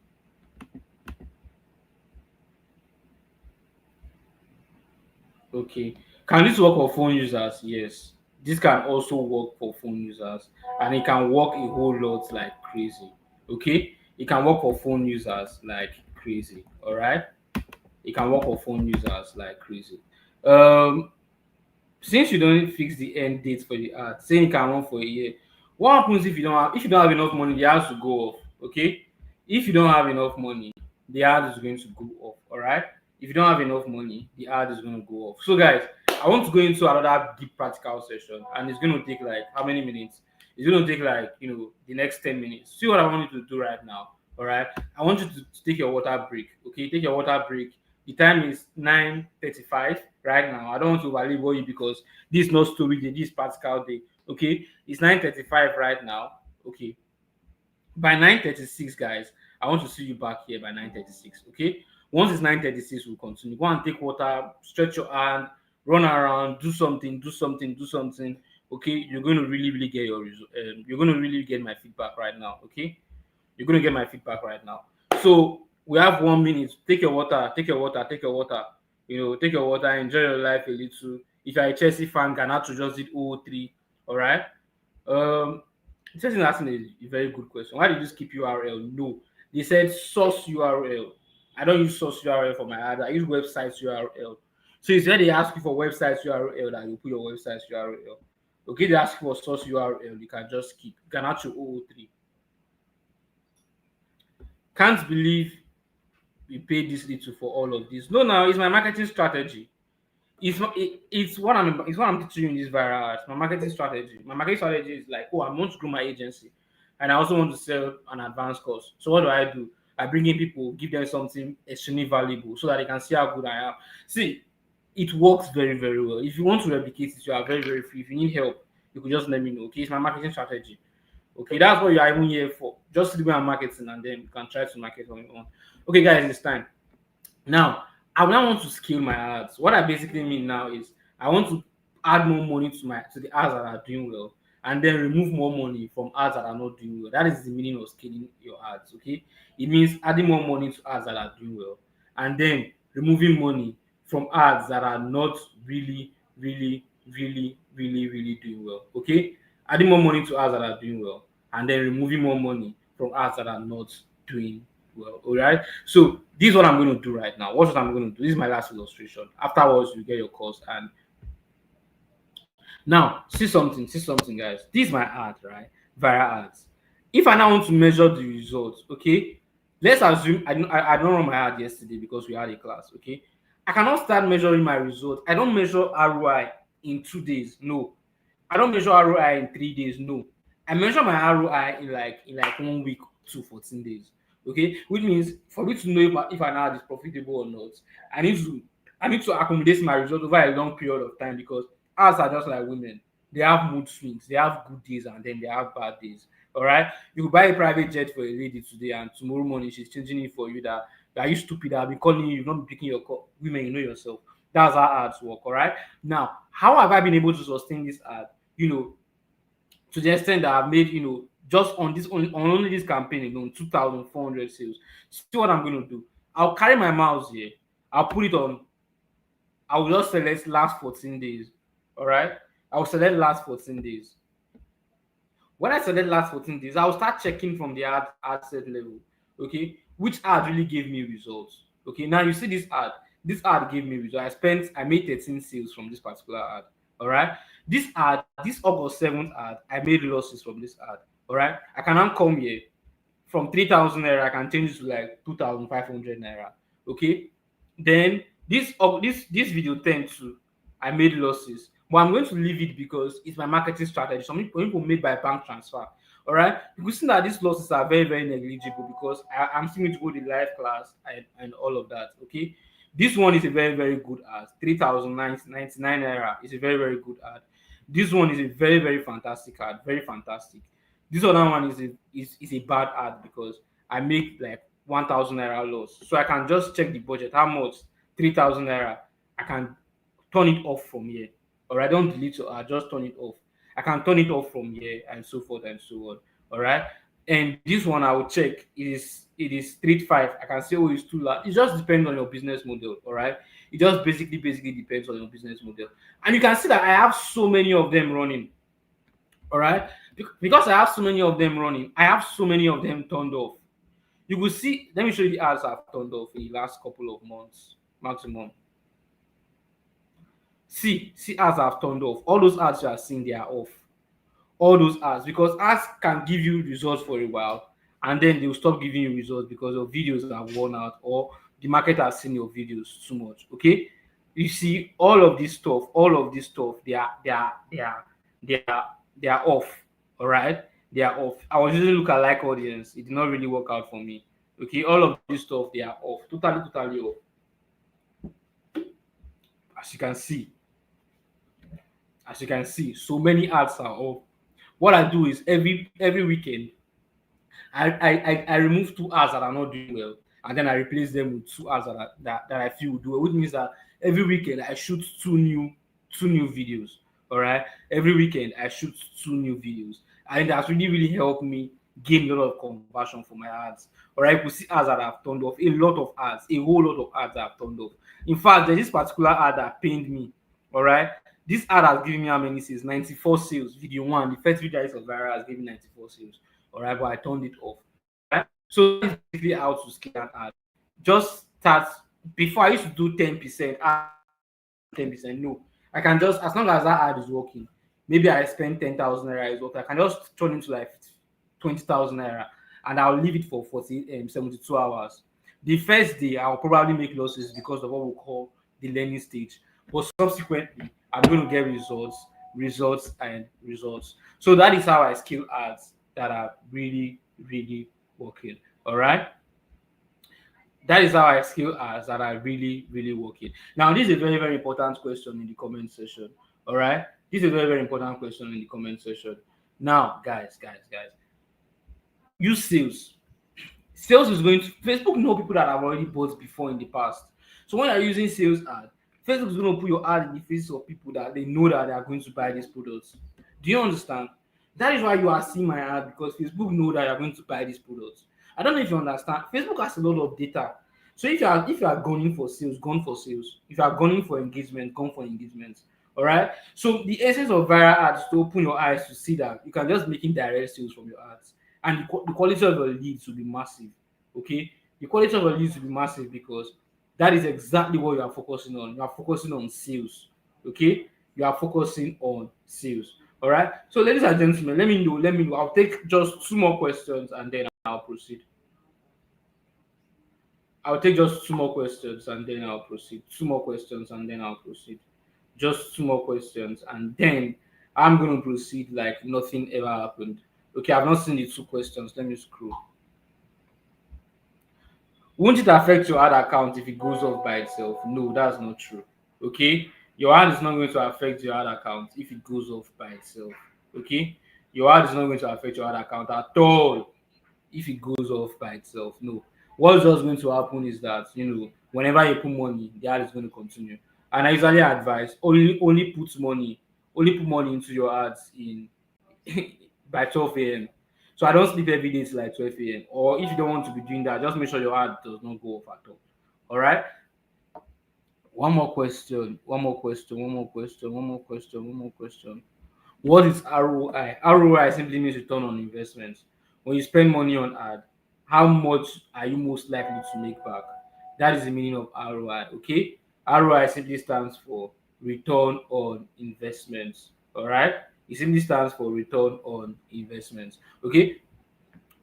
Okay. Can this work for phone users? Yes. This can also work for phone users, and it can work a whole lot like crazy. Okay. It can work for phone users like crazy. All right. It can work for phone users like crazy. Um, since you don't fix the end date for the ad, saying it can run for a year, what happens if you don't have enough money, the ad will go off. Okay, if you don't have enough money, the ad is going to go off. All right, if you don't have enough money, the ad is going to go off. So guys, I want to go into another deep practical session and it's going to take like how many minutes? It's going to take like the next 10 minutes. See what I want you to do right now. All right, I want you to take your water break. Okay, take your water break. The time is 9:35 right now. I don't want to overlabor you because this is not story day, this is practical day. Okay, it's 9:35 right now. Okay, by 9:36, guys, I want to see you back here by 9:36. Okay, once it's 9:36, we'll continue. Go and take water, stretch your hand, run around, do something. Okay, you're going to really get your result. You're going to really get my feedback right now. Okay, you're going to get my feedback right now. So We have 1 minute. Take your water, take your water, take your water. Take your water, enjoy your life a little. If you're a Chelsea fan, Ganacho just did 0-3. All right. Um, Chelsea asking a very good question. Why did you skip URL? No, they said source URL. I don't use source URL for my ad. I use website URL. So it's when they ask you for website URL that you put your website URL. Okay, they ask for source URL, you can just skip. Ganacho 003. Can't believe we paid this little for all of this. No, now it's my marketing strategy. It's what I'm teaching you in this viral arts. My marketing strategy. My marketing strategy is like, oh, I want to grow my agency, and I also want to sell an advanced course. So what do? I bring in people, give them something extremely valuable, so that they can see how good I am. See, it works very very well. If you want to replicate it, you are very very free. If you need help, you could just let me know. Okay, it's my marketing strategy. Okay, that's what you are even here for. Just do and marketing, and then you can try to market on your own. Okay, guys, it's time. Now, I now want to scale my ads. What I basically mean now is I want to add more money to the ads that are doing well, and then remove more money from ads that are not doing well. That is the meaning of scaling your ads. Okay, it means adding more money to ads that are doing well, and then removing money from ads that are not really, really, really, really, really doing well. Okay, adding more money to ads that are doing well, and then removing more money from ads that are not doing well. All right. So this is what I'm going to do right now. What I'm going to do. This is my last illustration. Afterwards, you get your course. And now, see something, guys. This is my ad, right? Viral ads. If I now want to measure the results, okay, let's assume I don't run my ad yesterday because we had a class, okay. I cannot start measuring my results. I don't measure ROI in 2 days. No, I don't measure ROI in 3 days. No, I measure my ROI in like 1 week to 14 days. Okay, which means for me to know if an ad is profitable or not, I need to I need to accommodate my result over a long period of time because ads are just like women. They have mood swings. They have good days and then they have bad days. All right. You could buy a private jet for a lady today and tomorrow morning she's changing it for you that you stupid. I've been calling you. You've not been picking your call. Women, you know yourself. That's how ads work. All right. Now, how have I been able to sustain this ad? You know, to the extent that I've made, just on only this campaign alone, 2,400 sales. See what I'm going to do. I'll carry my mouse here. I'll put it on. I will just select last 14 days. All right. I will select last 14 days. When I select last 14 days, I'll start checking from the ad set level. Okay. Which ad really gave me results? Okay. Now you see this ad. This ad gave me results. I made 13 sales from this particular ad. All right. This August 7th ad, I made losses from this ad. All right. I can now come here from 3,000 naira, I can change it to like 2,500 naira. Okay. Then this video 10 too, I made losses, but I'm going to leave it because it's my marketing strategy. Some people made by bank transfer. All right. You can see that these losses are very, very negligible because I'm still going to go to the live class and all of that. Okay. This one is a very, very good ad. 3,099 naira is a very, very good ad. This one is a very, very fantastic ad. Very fantastic. This other one is a bad ad because I make like 1,000 naira loss. So I can just check the budget. How much? 3,000 naira. I can turn it off from here. Or I don't delete it. I just turn it off. I can turn it off from here and so forth and so on. All right. And this one I will check. It is street 5. I can say, oh, it's too large. It just depends on your business model. All right. It just basically depends on your business model. And you can see that I have so many of them running. All right. Because I have so many of them running, I have so many of them turned off. You will see, let me show you the ads I've turned off in the last couple of months maximum. See ads I've turned off. All those ads you are seeing, they are off. All those ads, because ads can give you results for a while and then they'll stop giving you results because your videos are worn out or the market has seen your videos too much. Okay. You see all of this stuff, they are off. All right, they are off. I was using lookalike audience. It did not really work out for me. Okay, all of this stuff, they are off. Totally off. As you can see, so many ads are off. What I do is every weekend, I remove 2 ads that are not doing well, and then I replace them with 2 ads that I feel will do well. Which means that every weekend I shoot two new videos. All right, every weekend I shoot 2 new videos, and that's really helped me gain a lot of conversion for my ads. All right, you see ads that I've turned off, a lot of ads, a whole lot of ads that I've turned off. In fact, there's this particular ad that pained me. All right, this ad has given me how many sales? 94 sales. Video one, the first video I saw viral has given 94 sales. All right, but I turned it off. All right, so that is basically how to scale an ad. Just start. Before I used to do 10%, 10%. No, I can just, as long as that ad is working, maybe I spend 10,000 naira is what I can just turn into like 20,000 naira, and I'll leave it for 72 hours. The first day I'll probably make losses because of what we call the learning stage, but subsequently I'm going to get results, results, and results. So that is how I scale ads that are really, really working. All right, that is how I scale ads that are really, really working. Now, this is a very, very important question in the comment section. All right, this is a very, very important question in the comment section. Now, guys, use sales. Sales is going to, Facebook know people that have already bought before in the past. So when you're using sales ad, Facebook is going to put your ad in the faces of people that they know that they are going to buy these products. Do you understand? That is why you are seeing my ad, because Facebook know that you're going to buy these products. I don't know if you understand. Facebook has a lot of data. So if you are gunning for sales, gun for sales. If you are gunning for engagement, gun for engagement. All right. So the essence of viral ads is to open your eyes to see that you can just making direct sales from your ads, and the quality of your leads will be massive. Okay, the quality of your leads will be massive because that is exactly what you are focusing on. You are focusing on sales. Okay, you are focusing on sales. All right. So, ladies and gentlemen, let me know. Let me know. I'll take just two more questions and then I'll proceed. I'll take just two more questions and then I'll proceed. Two more questions and then I'll proceed. Just two more questions and then I'm going to proceed like nothing ever happened. Okay, I've not seen the two questions. Let me scroll. Won't it affect your ad account if it goes off by itself? No, that's not true. Okay, your ad is not going to affect your ad account if it goes off by itself. Okay, your ad is not going to affect your ad account at all if it goes off by itself. No, what's just going to happen is that, whenever you put money, the ad is going to continue. And I usually advise only put money into your ads in by 12 a.m. So I don't sleep every day till like 12 a.m. Or if you don't want to be doing that, just make sure your ad does not go off at all. All right. One more question. One more question. One more question. One more question. One more question. What is ROI? ROI simply means return on investment. When you spend money on ad, how much are you most likely to make back? That is the meaning of ROI. Okay. ROI simply stands for return on investments. All right. It simply stands for return on investments. Okay.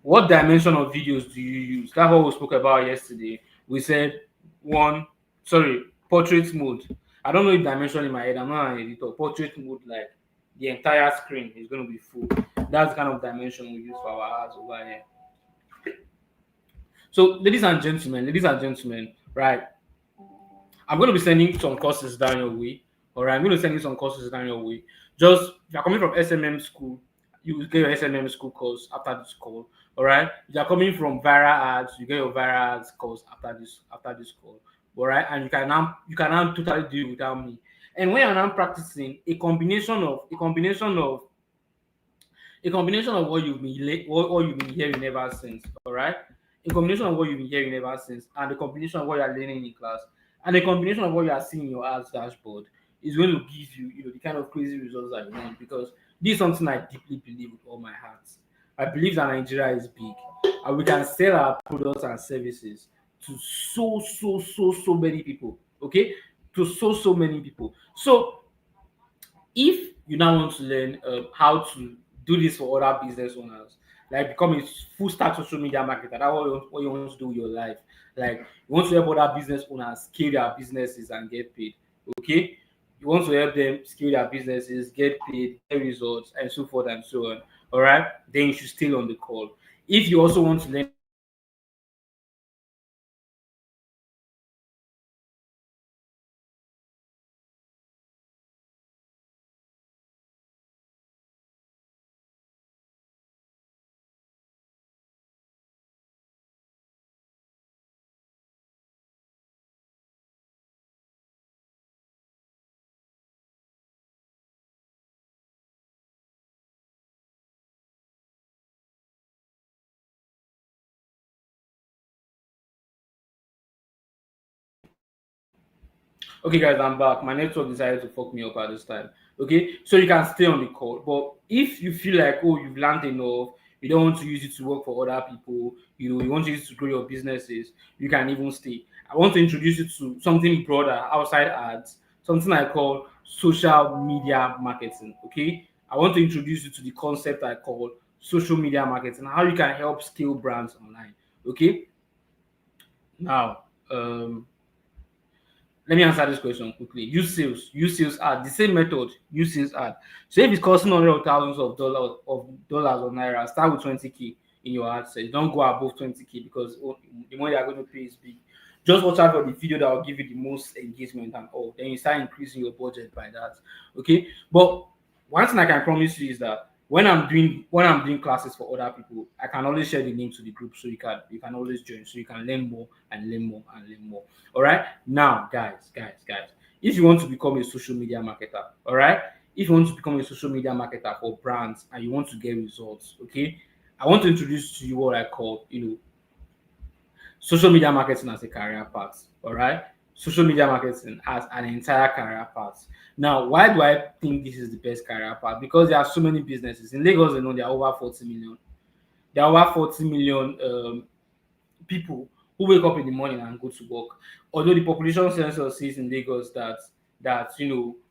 What dimension of videos do you use? That's what we spoke about yesterday. We said one, sorry, portrait mode. I don't know if dimension in my head. I'm not an editor. Portrait mode, like the entire screen is going to be full. That's the kind of dimension we use for our ads over here. So, ladies and gentlemen, right? I'm going to be sending some courses down your way. All right, I'm going to send you some courses down your way. Just if you're coming from SMM school, you will get your SMM school course after this call. All right. If you're coming from viral ads, you get your viral ads course after this call. All right, and you can now totally do it without me. And when you're now practicing a combination of what you've been hearing ever since. All right, a combination of what you've been hearing ever since, and a combination of what you are learning in class, and a combination of what you are seeing in your ads dashboard is going to give you, the kind of crazy results that you want. Because this is something I deeply believe with all my heart. I believe that Nigeria is big, and we can sell our products and services to so many people. Okay, to so many people. So if you now want to learn how to do this for other business owners, like become a full stack social media marketer, that's what you want to do with your life. Like, you want to help other business owners scale their businesses and get paid. Okay, you want to help them scale their businesses, get paid, get results, and so forth and so on. All right, then you should stay on the call. If you also want to learn Okay, guys, I'm back. My network decided to fuck me up at this time. Okay, so you can stay on the call, but if you feel like, oh, you've learned enough, you don't want to use it to work for other people, you want to use it to grow your businesses, you can even stay. I want to introduce you to something broader outside ads, something I call social media marketing. Okay, I want to introduce you to the concept I call social media marketing, how you can help scale brands online. Okay, now, let me answer this question quickly. Use sales ad, the same method, use sales ad. So if it's costing hundreds of thousands of dollars or naira, start with 20K in your ad set. Don't go above 20K because the money they're going to pay is big. Just watch out for the video that will give you the most engagement and all. Then you start increasing your budget by that. Okay. But one thing I can promise you is that when I'm doing classes for other people, I can always share the link to the group so you can always join so you can learn more and learn more and learn more. All right. Now, guys, if you want to become a social media marketer, all right, if you want to become a social media marketer for brands and you want to get results, okay, I want to introduce to you what I call, social media marketing as a career path. All right, social media marketing as an entire career path. Now, why do I think this is the best career path? Because there are so many businesses in Lagos. There are over 40 million. There are over 40 million people who wake up in the morning and go to work. Although the population census says in Lagos that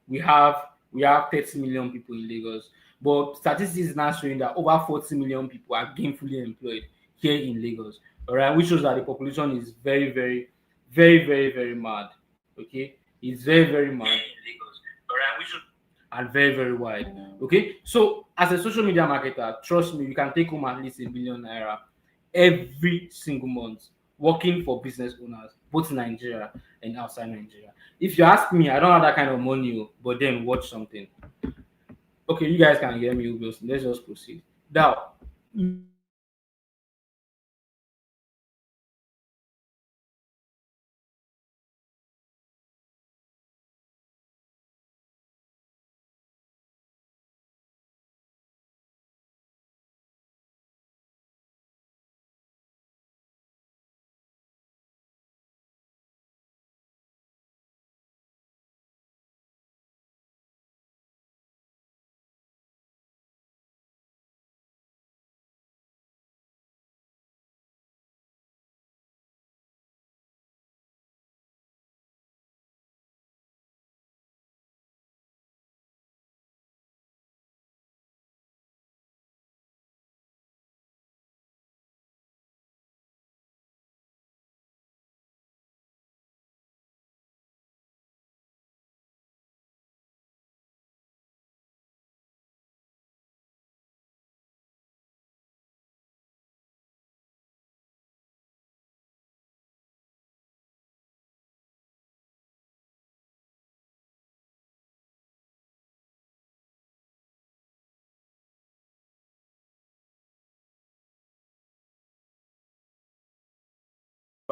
we have 30 million people in Lagos, but statistics is now showing that over 40 million people are gainfully employed here in Lagos. All right, which shows that the population is very, very, very, very, very mad. Okay, it's very, very mad and very, very wide. Okay, so as a social media marketer, trust me, you can take home at least a 1 million naira every single month working for business owners, both in Nigeria and outside Nigeria. If you ask me, I don't have that kind of money, but then watch something. Okay, you guys can hear me, obviously. Let's just proceed. Now,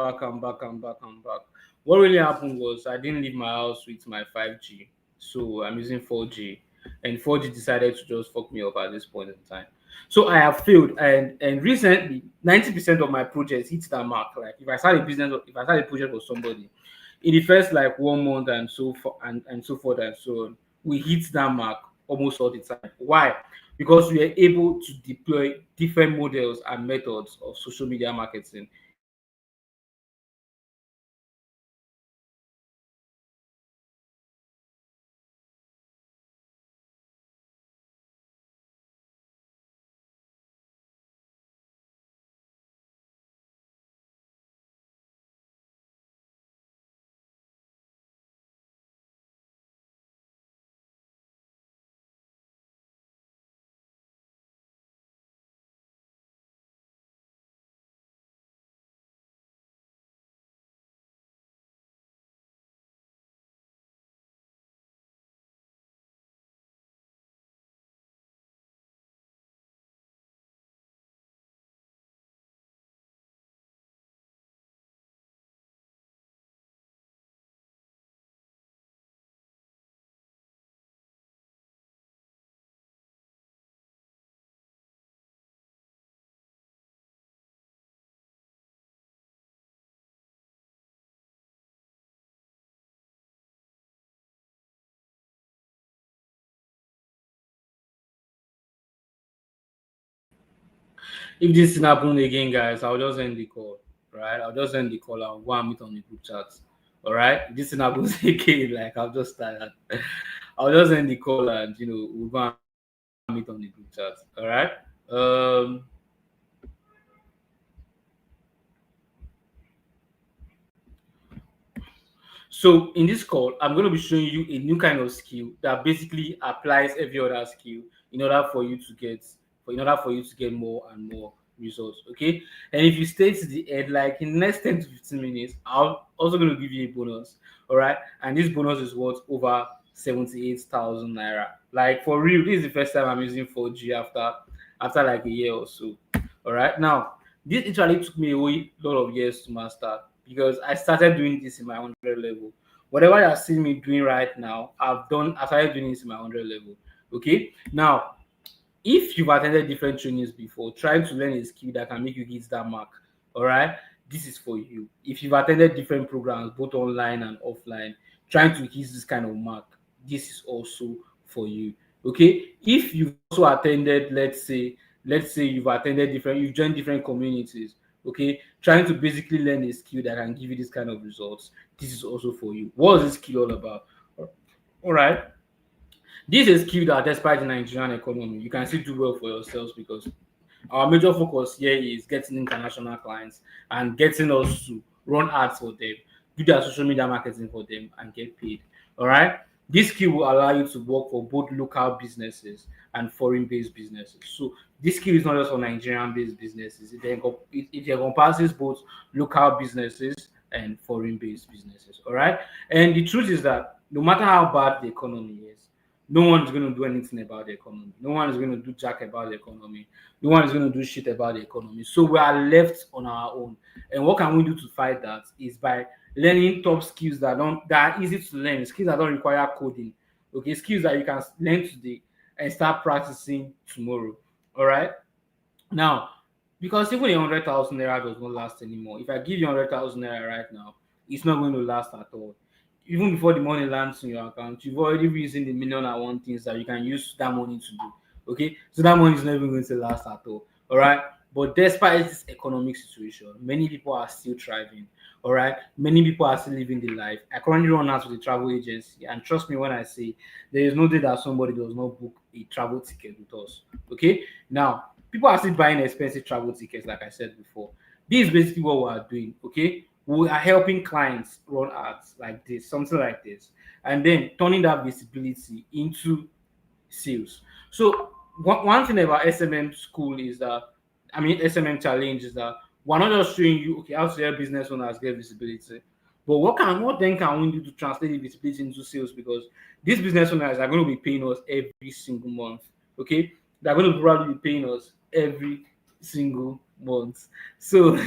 I'm back. What really happened was I didn't leave my house with my 5G, so I'm using 4G, and 4G decided to just fuck me up at this point in time. So I have failed, and recently 90% of my projects hit that mark. Like if I start a project for somebody, in the first like 1 month and so forth and so on, we hit that mark almost all the time. Why? Because we are able to deploy different models and methods of social media marketing. If this thing happen again, guys, I'll just end the call. Right? I'll just end the call. I'll go and meet on the group chat. All right. If this thing happens again, like I'll just start. I'll just end the call and we'll go and meet on the group chat. All right. Um. So in this call, I'm going to be showing you a new kind of skill that basically applies every other skill in order for you to get in order for you to get more and more results. Okay. And if you stay to the end, like in the next 10 to 15 minutes, I'm also going to give you a bonus. All right. And this bonus is worth over 78,000 naira. Like for real, this is the first time I'm using 4G after like a year or so. All right. Now, this actually took me a whole lot of years to master because I started doing this in my 100 level. Whatever you are seeing me doing right now, I started doing this in my 100 level. Okay. Now, if you've attended different trainings before, trying to learn a skill that can make you hit that mark, all right, this is for you. If you've attended different programs, both online and offline, trying to hit this kind of mark, this is also for you. Okay. If you've also attended, let's say you've joined different communities, okay, trying to basically learn a skill that can give you this kind of results, this is also for you. What is this skill all about? All right. This is a skill that, despite the Nigerian economy, you can still do well for yourselves because our major focus here is getting international clients and getting us to run ads for them, do their social media marketing for them, and get paid. All right. This skill will allow you to work for both local businesses and foreign-based businesses. So this skill is not just for Nigerian-based businesses; it encompasses both local businesses and foreign-based businesses. All right. And the truth is that no matter how bad the economy is, no one is going to do anything about the economy. No one is going to do jack about the economy. No one is going to do shit about the economy. So we are left on our own. And what can we do to fight that is by learning top skills that are easy to learn, skills that don't require coding. Okay, skills that you can learn today and start practicing tomorrow. All right. Now, because even 100,000 naira does not last anymore. If I give you 100,000 naira right now, it's not going to last at all. Even before the money lands in your account, you've already reasoned the million and one things that you can use that money to do. Okay, so that money is not even going to last at all. All right, but despite this economic situation, many people are still thriving. All right, many people are still living the life. I currently run out with a travel agency, and trust me when I say there is no day that somebody does not book a travel ticket with us. Okay, now people are still buying expensive travel tickets, like I said before. This is basically what we are doing. Okay, we are helping clients run ads like this, something like this, and then turning that visibility into sales. So one thing about SMM school is that, I mean, SMM challenge is that we're not just showing you okay how to help business owners get visibility, but what then can we do to translate the visibility into sales? Because these business owners are going to be paying us every single month. Okay, they're going to probably be paying us every single month. So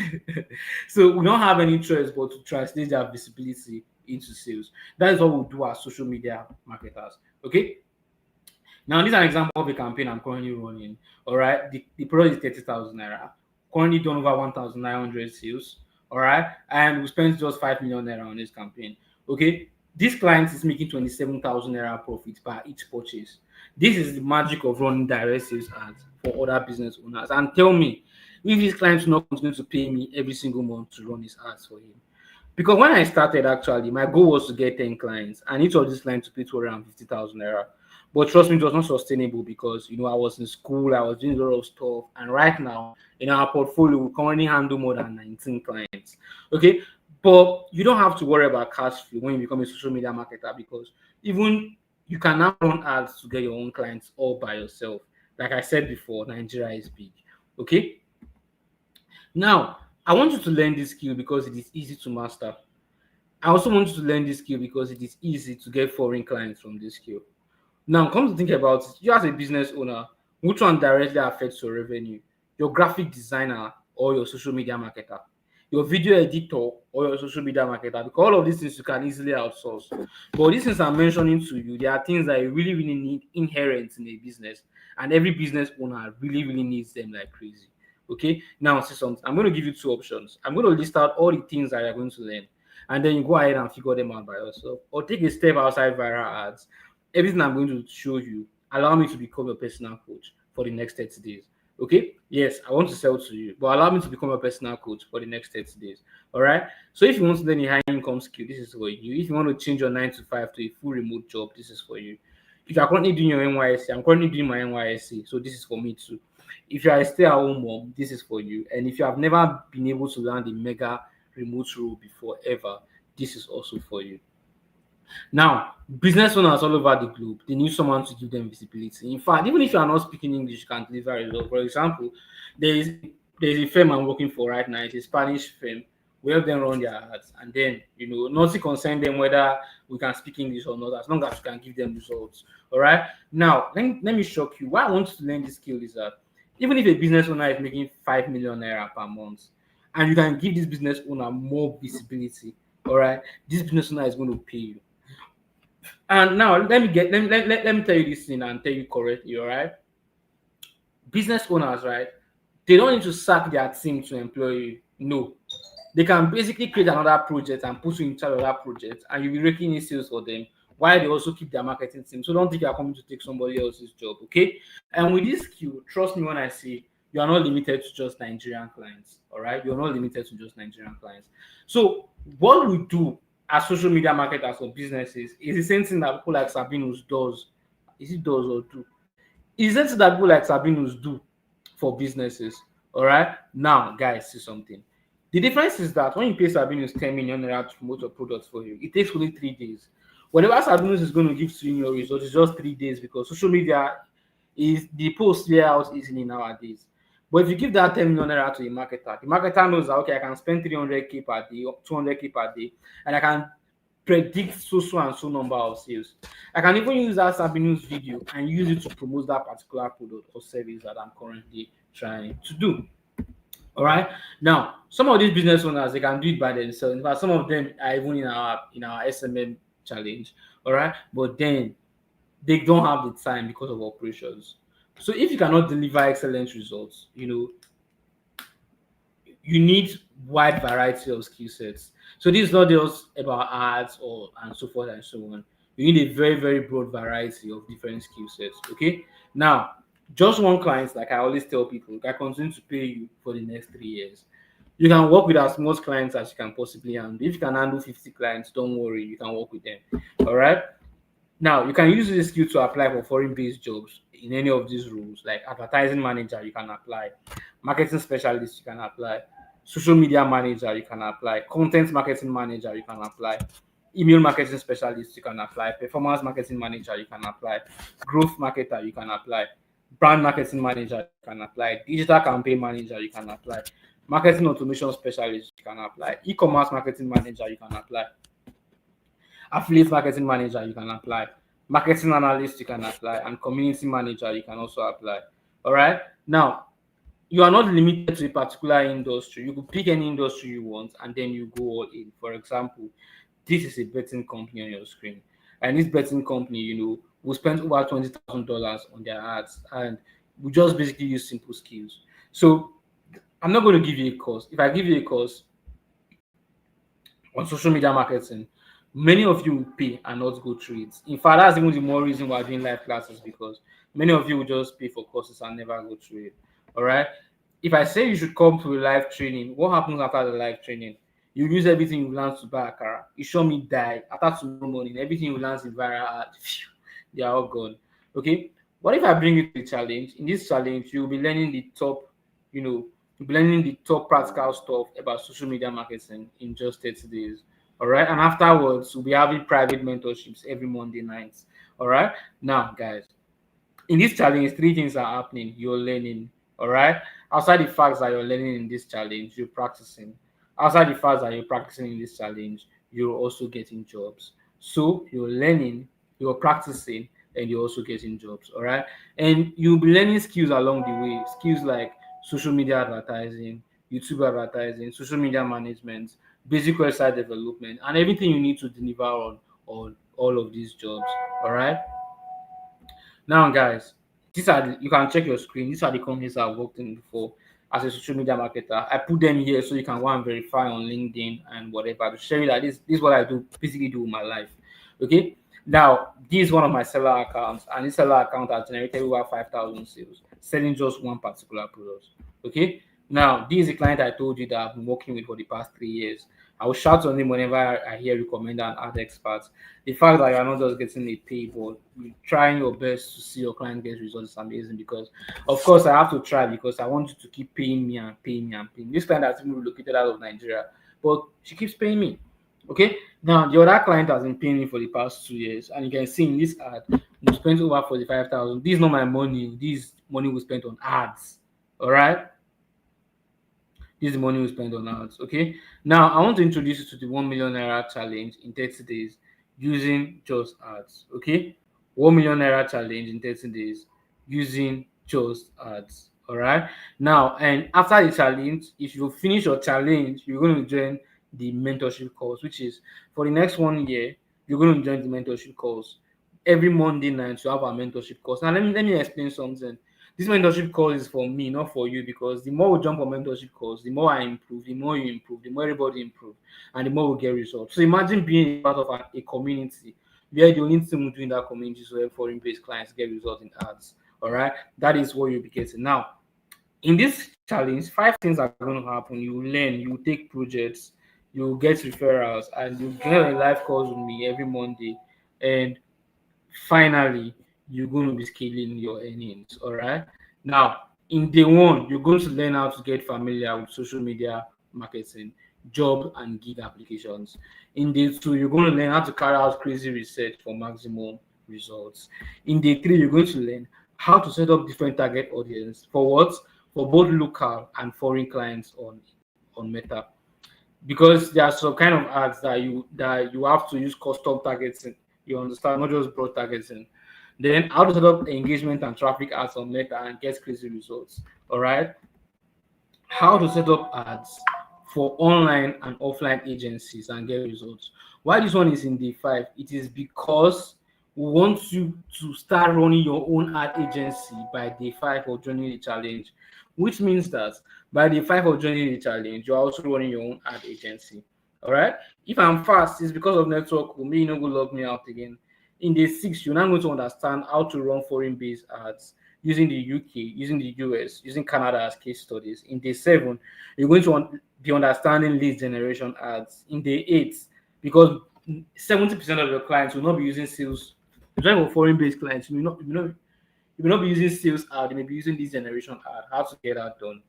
so we don't have any choice but to translate that visibility into sales. That is what we do as social media marketers. Okay. Now, this is an example of a campaign I'm currently running. All right, the product is 30,000 naira. Currently done over 1,900 sales. All right, and we spent just 5 million naira on this campaign. Okay, this client is making 27,000 naira profit per each purchase. This is the magic of running direct sales ads for other business owners. And tell me, if this client will not continue to pay me every single month to run his ads for him. Because when I started, actually, my goal was to get 10 clients, and each of these clients to pay 250,000 naira. But trust me, it was not sustainable because I was in school, I was doing a lot of stuff, and right now in our portfolio, we currently handle more than 19 clients. Okay, but you don't have to worry about cash flow when you become a social media marketer because even you can now run ads to get your own clients all by yourself. Like I said before, Nigeria is big. Okay, now I want you to learn this skill because it is easy to master. I also want you to learn this skill because it is easy to get foreign clients from this skill. Now, come to think about it, you as a business owner, which one directly affects your revenue? Your graphic designer or your social media marketer? Your video editor or your social media marketer? Because all of these things you can easily outsource. But these things I'm mentioning to you, they are things that you really, really need inherent in a business. And every business owner really, really needs them like crazy. Okay, now see something. I'm going to give you two options. I'm going to list out all the things that you're going to learn, and then you go ahead and figure them out by yourself, or take a step outside viral ads. Everything I'm going to show you, allow me to become your personal coach for the next 30 days. Okay, yes, I want to sell to you, but allow me to become a personal coach for the next 30 days. All right. So if you want to learn a high income skill, this is for you. If you want to change your 9 to 5 to a full remote job, this is for you. If you are currently doing your NYSC, I'm currently doing my NYSC, so this is for me too. If you are a stay-at-home mom, this is for you. And if you have never been able to land a mega remote role before ever, this is also for you. Now, business owners all over the globe, they need someone to give them visibility. In fact, even if you are not speaking English, you can deliver results. For example, there is there is a firm I'm working for right now. It's a Spanish firm. We help them run their ads, and then nothing concern them whether we can speak English or not, as long as we can give them results. All right. Now, let me shock you. Why I want you to learn this skill is that even if a business owner is making 5 million naira per month, and you can give this business owner more visibility, all right, this business owner is going to pay you. And now let me tell you this thing and tell you correctly, all right? Business owners, right? They don't need to sack their team to employ you. No. They can basically create another project and put you in charge of that project, and you'll be raking in sales for them while they also keep their marketing team. So don't think you're coming to take somebody else's job, okay? And with this skill, trust me when I say you are not limited to just Nigerian clients, all right? You're not limited to just Nigerian clients. So what we do as social media marketers or businesses is the same thing that people like Sabinus does. Is it does or do? It's the same thing that people like Sabinus do for businesses. All right. Now, guys, see something. The difference is that when you pay Sabinus 10 million naira to promote your products for you, it takes only 3 days. Whatever Sabinus is going to give to you in your results is just 3 days because social media is the post layout easily nowadays. But if you give that 10 million naira to a marketer, the marketer knows that okay, I can spend 300K per day, 200K per day, and I can predict so and so number of sales. I can even use that Sabinus video and use it to promote that particular product or service that I'm currently trying to do. All right. Now, some of these business owners they can do it by themselves. In fact, some of them are even in our SMM challenge. All right, but then they don't have the time because of operations. So if you cannot deliver excellent results, you need wide variety of skill sets. So this is not just about ads or and so forth and so on. You need a very, very broad variety of different skill sets. Okay. Now, just one client, like I always tell people, can continue to pay you for the next 3 years. You can work with as most clients as you can possibly handle. If you can handle 50 clients, don't worry, you can work with them. All right. Now, you can use this skill to apply for foreign-based jobs in any of these roles, like advertising manager, you can apply, marketing specialist, you can apply, social media manager, you can apply, content marketing manager, you can apply, email marketing specialist, you can apply, performance marketing manager, you can apply, growth marketer, you can apply, brand marketing manager, you can apply, digital campaign manager, you can apply, marketing automation specialist, you can apply, e-commerce marketing manager, you can apply, affiliate marketing manager you can apply, marketing analyst you can apply, and community manager you can also apply. All right. Now, you are not limited to a particular industry. You could pick any industry you want and then you go all in. For example, this is a betting company on your screen, and this betting company will spend over $20,000 on their ads, and we just basically use simple skills. So I'm not going to give you a course. If I give you a course on social media marketing, many of you will pay and not go through it. In fact, that's even the more reason why we're doing live classes, because many of you will just pay for courses and never go through it. All right. If I say you should come to a live training, what happens after the live training? You use everything you learn to buy a car. You show me die after tomorrow morning, everything you learn in viral art, they are all gone. Okay. What if I bring you to a challenge? In this challenge, you'll be learning the top, you know, blending the top practical stuff about social media marketing in just 30 days. All right. And afterwards, we'll be having private mentorships every Monday nights. All right. Now, guys, in this challenge, three things are happening. You're learning. All right. Outside the facts that you're learning in this challenge, you're practicing. Outside the facts that you're practicing in this challenge, you're also getting jobs. So you're learning, you're practicing, and you're also getting jobs. All right. And you'll be learning skills along the way. Skills like social media advertising, YouTube advertising, social media management, basic website development, and everything you need to deliver on all of these jobs. All right. Now, guys, you can check your screen. These are the companies I've worked in before as a social media marketer. I put them here so you can go and verify on LinkedIn and whatever to show you that this is what I do basically do with my life. Okay. Now, this is one of my seller accounts, and this seller account has generated over 5,000 sales, selling just one particular product. Okay. Now, this is a client I told you that I've been working with for the past 3 years. I will shout on him whenever I hear recommend and ad experts. The fact that you're not just getting a pay, but you're trying your best to see your client get results is amazing, because, of course, I have to try, because I want you to keep paying me and paying me and paying me. This client has even relocated out of Nigeria, but she keeps paying me. Okay. Now, the other client has been paying me for the past 2 years, and you can see in this ad, we spent over 45,000. This is not my money. This is money we spent on ads. All right. This is money we spend on ads. Okay. Now, I want to introduce you to the 1 million naira challenge in 30 days using just ads. Okay. 1 million naira challenge in 30 days using just ads. All right. Now, and after the challenge, if you finish your challenge, you're going to join the mentorship course, which is for the next 1 year, you're going to join the mentorship course. Every Monday night, you have our mentorship course. Now, let me explain something. This mentorship course is for me, not for you, because the more we jump on mentorship course, the more I improve, the more you improve, the more everybody improve, and the more we get results. So imagine being a part of a community where the only thing we do in that community is to help foreign-based clients get results in ads. All right, that is what you'll be getting. Now, in this challenge, 5 things are going to happen. You will learn, you will take projects, you will get referrals, and you get a live calls with me every Monday. And finally, you're going to be scaling your earnings. All right. Now, in day one, you're going to learn how to get familiar with social media marketing, job and gig applications. In day two, you're going to learn how to carry out crazy research for maximum results. In day three, you're going to learn how to set up different target audience for what? For both local and foreign clients on Meta, because there are some kind of ads that you have to use custom targeting. You understand, not just broad targeting. Then how to set up engagement and traffic ads on Meta and get crazy results. All right. How to set up ads for online and offline agencies and get results. Why this one is in day five? It is because we want you to start running your own ad agency by day five of joining the challenge, which means that by day five of joining the challenge, you're also running your own ad agency. All right. If I'm fast, it's because of network. May you not go log me out again. In day six, you're now going to understand how to run foreign-based ads using the UK, using the US, using Canada as case studies. In day seven, you're going to be understanding lead generation ads. In day eight, because 70% of your clients will not be using sales. You're trying for foreign-based clients, you will not be using sales ad, you may be using lead generation ad. How to get that done.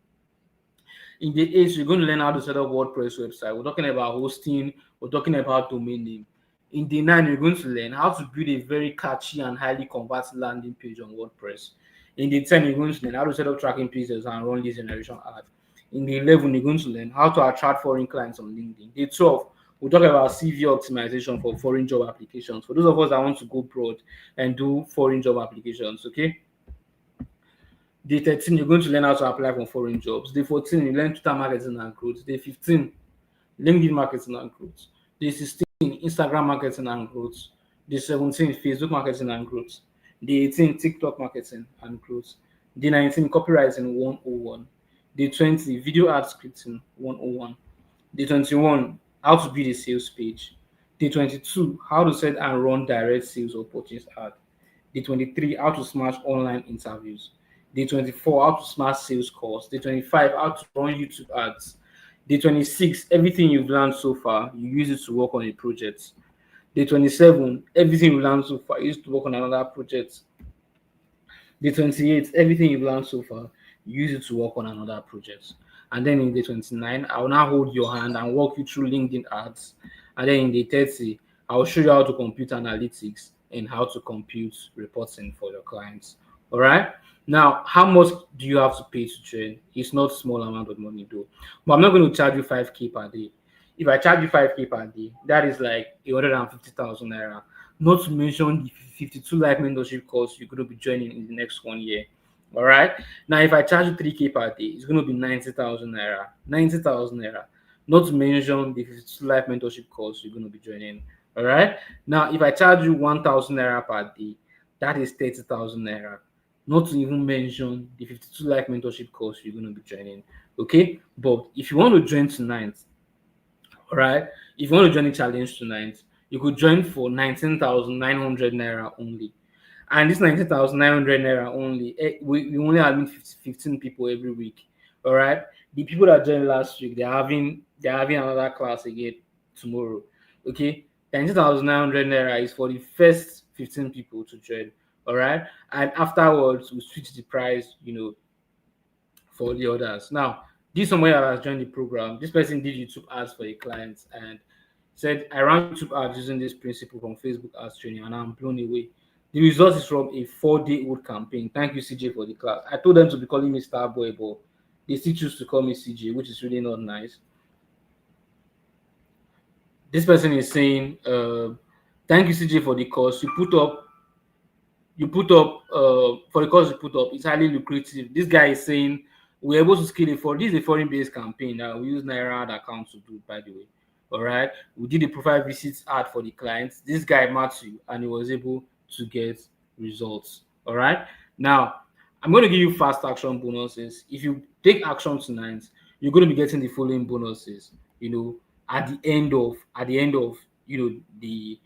In the eight, you're going to learn how to set up WordPress website. We're talking about hosting, we're talking about domain name. In the nine, you're going to learn how to build a very catchy and highly converted landing page on WordPress. In the 10, you're going to learn how to set up tracking pages and run lead generation ad. In the 11, you're going to learn how to attract foreign clients on LinkedIn. Day 12, we'll talk about CV optimization for foreign job applications. For those of us that want to go broad and do foreign job applications, okay? Day 13, you're going to learn how to apply for foreign jobs. Day 14, you learn Twitter marketing and growth. Day 15, LinkedIn marketing and growth. Day 16, Instagram marketing and growth. Day 17, Facebook marketing and growth. Day 18, TikTok marketing and growth. Day 19, copywriting 101. Day 20, video ad scripting 101. Day 21, how to build a sales page. Day 22, how to set and run direct sales or purchase ad. Day 23, how to smash online interviews. Day 24, how to smash sales calls. Day 25, how to run YouTube ads. Day 26, everything you've learned so far, you use it to work on a project. Day 27, everything you've learned so far, you use it to work on another project. Day 28, everything you've learned so far, you use it to work on another project. And then in day 29, I will now hold your hand and walk you through LinkedIn ads. And then in day 30, I will show you how to compute analytics and how to compute reporting for your clients. All right. Now, how much do you have to pay to join? It's not a small amount of money though. But I'm not going to charge you 5K per day. If I charge you 5K per day, that is like 150,000 naira. Not to mention the 52 live mentorship course you're going to be joining in the next 1 year. All right. Now, if I charge you 3K per day, it's going to be 90,000 naira. 90,000 naira. Not to mention the 52 live mentorship course you're going to be joining. All right. Now, if I charge you 1,000 naira per day, that is 30,000 naira. Not to even mention the 52 live mentorship course you're going to be joining. Okay. But if you want to join tonight, all right, if you want to join the challenge tonight, You could join for 19,900 naira only. And this 19,900 naira only, we only admit 15 people every week. All right. The people that joined last week, they're having another class again tomorrow. Okay. 19,900 naira is for the first 15 people to join. All right. And afterwards, we switch the price, for the others. Now, this someone that has joined the program, this person did YouTube ads for a client and said, I ran YouTube ads using this principle from Facebook ads training and I'm blown away. The result is from a 4-day old campaign. Thank you, CJ, for the class. I told them to be calling me Starboy, but they still choose to call me CJ, which is really not nice. This person is saying, thank you, CJ, for the course. You put up for the course you put up, it's highly lucrative. This guy is saying we're able to scale it for this is a foreign based campaign that we use naira ad account to do, by the way. All right, we did a profile visits ad for the clients. This guy Matthew, and he was able to get results. All right, now I'm going to give you fast action bonuses. If you take action tonight, you're going to be getting the following bonuses, at the end of the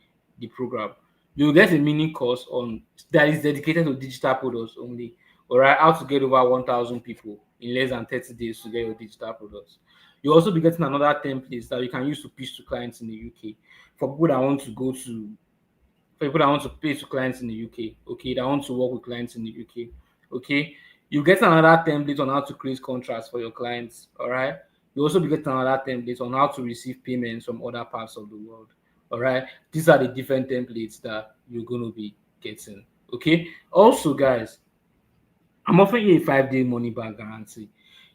program. You'll get a mini course on that is dedicated to digital products only. All right, how to get over 1,000 people in less than 30 days to get your digital products. You'll also be getting another template that you can use to pitch to clients in the UK for people that want to go to for people that want to pay to clients in the UK, okay, that want to work with clients in the UK, okay. You get another template on how to create contracts for your clients, all right. You also be getting another template on how to receive payments from other parts of the world, all right. These are the different templates that you're going to be getting, okay. Also, guys, I'm offering you a 5-day money back guarantee.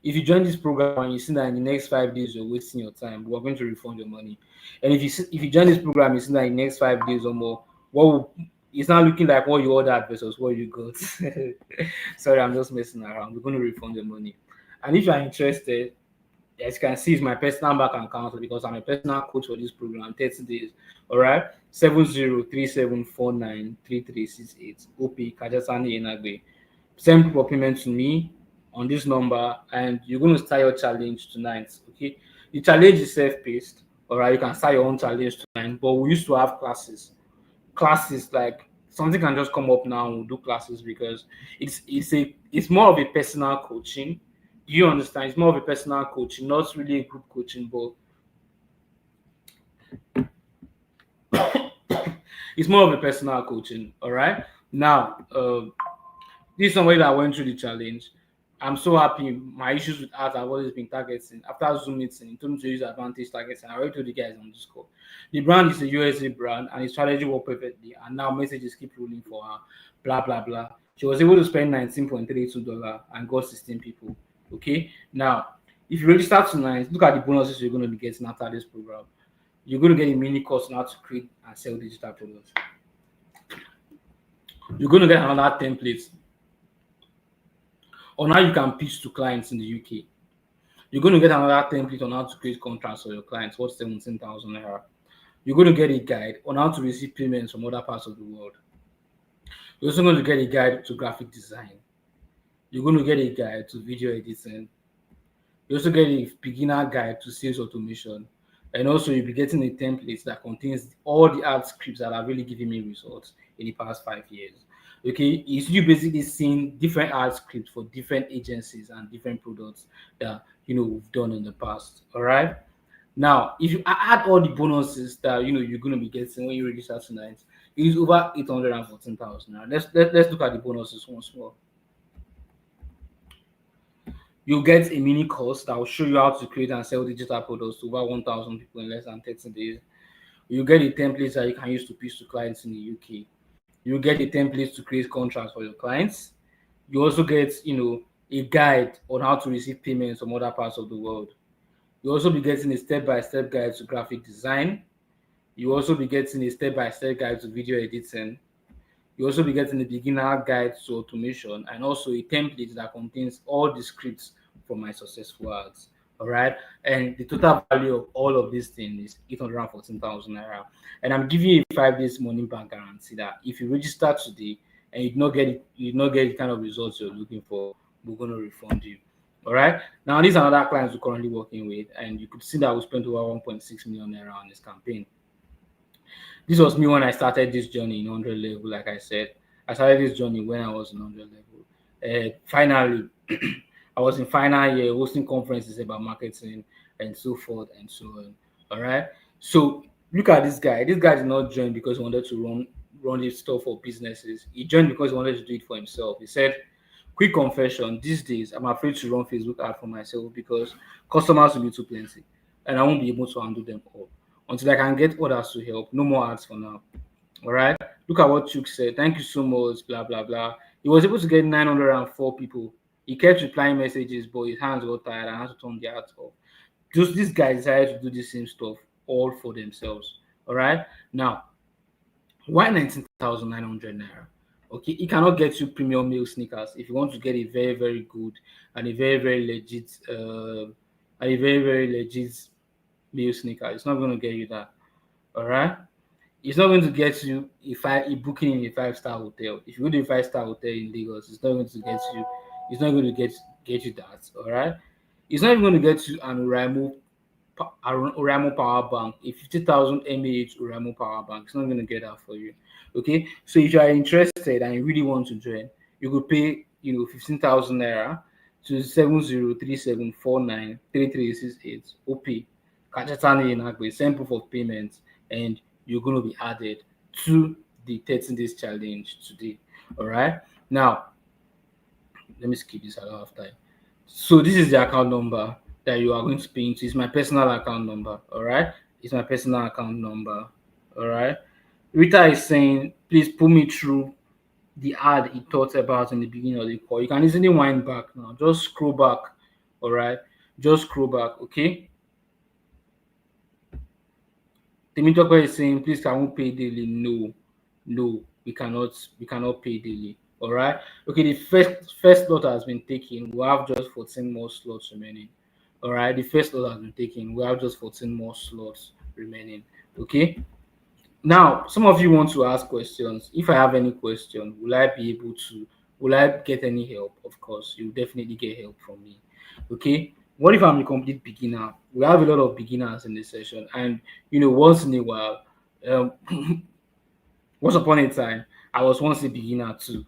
If you join this program and you see that in the next 5 days you're wasting your time, we're going to refund your money. And if you join this program, you see that in the next 5 days or more, it's not looking like what you ordered versus what you got. Sorry, I'm just messing around. We're going to refund your money. And if you're interested, as you can see, it's my personal bank account because I'm a personal coach for this program. 30 days. All right. 7037493368. OP Kajasani Enagbe. Send people payment to me on this number, and you're going to start your challenge tonight. Okay. The challenge is self-paced. All right. You can start your own challenge tonight, but we used to have classes like something can just come up now and we'll do classes because it's more of a personal coaching. Do you understand? It's more of a personal coaching, not really a group coaching, but it's more of a personal coaching. All right. Now, this is somebody that went through the challenge. I'm so happy. My issues with art have always been targeting. After Zoom meeting, he told me to use advantage targeting. I already told the guys on Discord. The brand is a USA brand and his strategy worked perfectly. And now messages keep rolling for her. Blah blah blah. She was able to spend $19.32 and got 16 people. Okay. Now, if you register tonight, look at the bonuses you're going to be getting after this program. You're going to get a mini course on how to create and sell digital products. You're going to get another template on how you can pitch to clients in the UK. You're going to get another template on how to create contracts for your clients worth 17,000 naira. You're going to get a guide on how to receive payments from other parts of the world. You're also going to get a guide to graphic design. You're going to get a guide to video editing. You also get a beginner guide to sales automation. And also you'll be getting a template that contains all the ad scripts that have really given me results in the past 5 years. Okay, it's you basically seeing different ad scripts for different agencies and different products that we've done in the past. All right. Now, if you add all the bonuses that you're going to be getting when you register tonight, it is over 814,000. Now, let's look at the bonuses once more. You'll get a mini course that will show you how to create and sell digital products to over 1,000 people in less than 30 days. You'll get a template that you can use to pitch to clients in the UK. You'll get a template to create contracts for your clients. You also get, a guide on how to receive payments from other parts of the world. You'll also be getting a step-by-step guide to graphic design. You'll also be getting a step-by-step guide to video editing. You also be getting a beginner guide to automation and also a template that contains all the scripts for my successful ads. All right. And the total value of all of these things is 814,000 naira. And I'm giving you a 5 days money back guarantee that if you register today and you did not get the kind of results you're looking for, we're going to refund you. All right. Now, these are other clients we're currently working with, and you could see that we spent over 1.6 million naira on this campaign. This was me when I started this journey in 100 level. Like I said, I started this journey when I was in 100 level. Finally, I was in final year hosting conferences about marketing and so forth and so on. All right. So look at this guy. This guy did not join because he wanted to run his stuff for businesses. He joined because he wanted to do it for himself. He said, quick confession, these days I'm afraid to run Facebook ad for myself because customers will be too plenty and I won't be able to handle them all. Until I can get others to help, no more ads for now. All right. Look at what Chuk said. Thank you so much. Blah blah blah. He was able to get 904 people. He kept replying messages, but his hands got tired and had to turn the ads off. Just these guys decided to do the same stuff all for themselves. All right. Now, why 19,900 naira? Okay, it cannot get you premium male sneakers if you want to get a very very good and a very very legit male sneaker. It's not going to get you that. All right. It's not going to get you a booking in a five-star hotel. If you go to a five-star hotel in Lagos, it's not going to get you. It's not going to get you that. All right. It's not even going to get you an Oraimo power bank, a 50,000 mAh Oraimo power bank. It's not going to get that for you. Okay. So if you are interested and you really want to join, you could pay 15,000 naira to 7037493368 OP. Kachatani in Agbe, send proof of payment, and you're going to be added to the 13 days challenge today. All right. Now, let me skip this. I don't have time. So, this is the account number that you are going to pay into. It's my personal account number. All right. It's my personal account number. All right. Rita is saying, please put me through the ad he thought about in the beginning of the call. You can easily wind back now. Just scroll back. All right. Just scroll back. Okay. Temitope is saying, please can we pay daily? No, no, we cannot pay daily. All right. Okay, the first slot has been taken. We have just 14 more slots remaining. All right, the first slot has been taken. We have just 14 more slots remaining. Okay. Now, some of you want to ask questions. If I have any question, will I get any help? Of course, you definitely get help from me. Okay. What if I'm a complete beginner? We have a lot of beginners in this session, and once in a while, um, once upon a time, I was once a beginner too.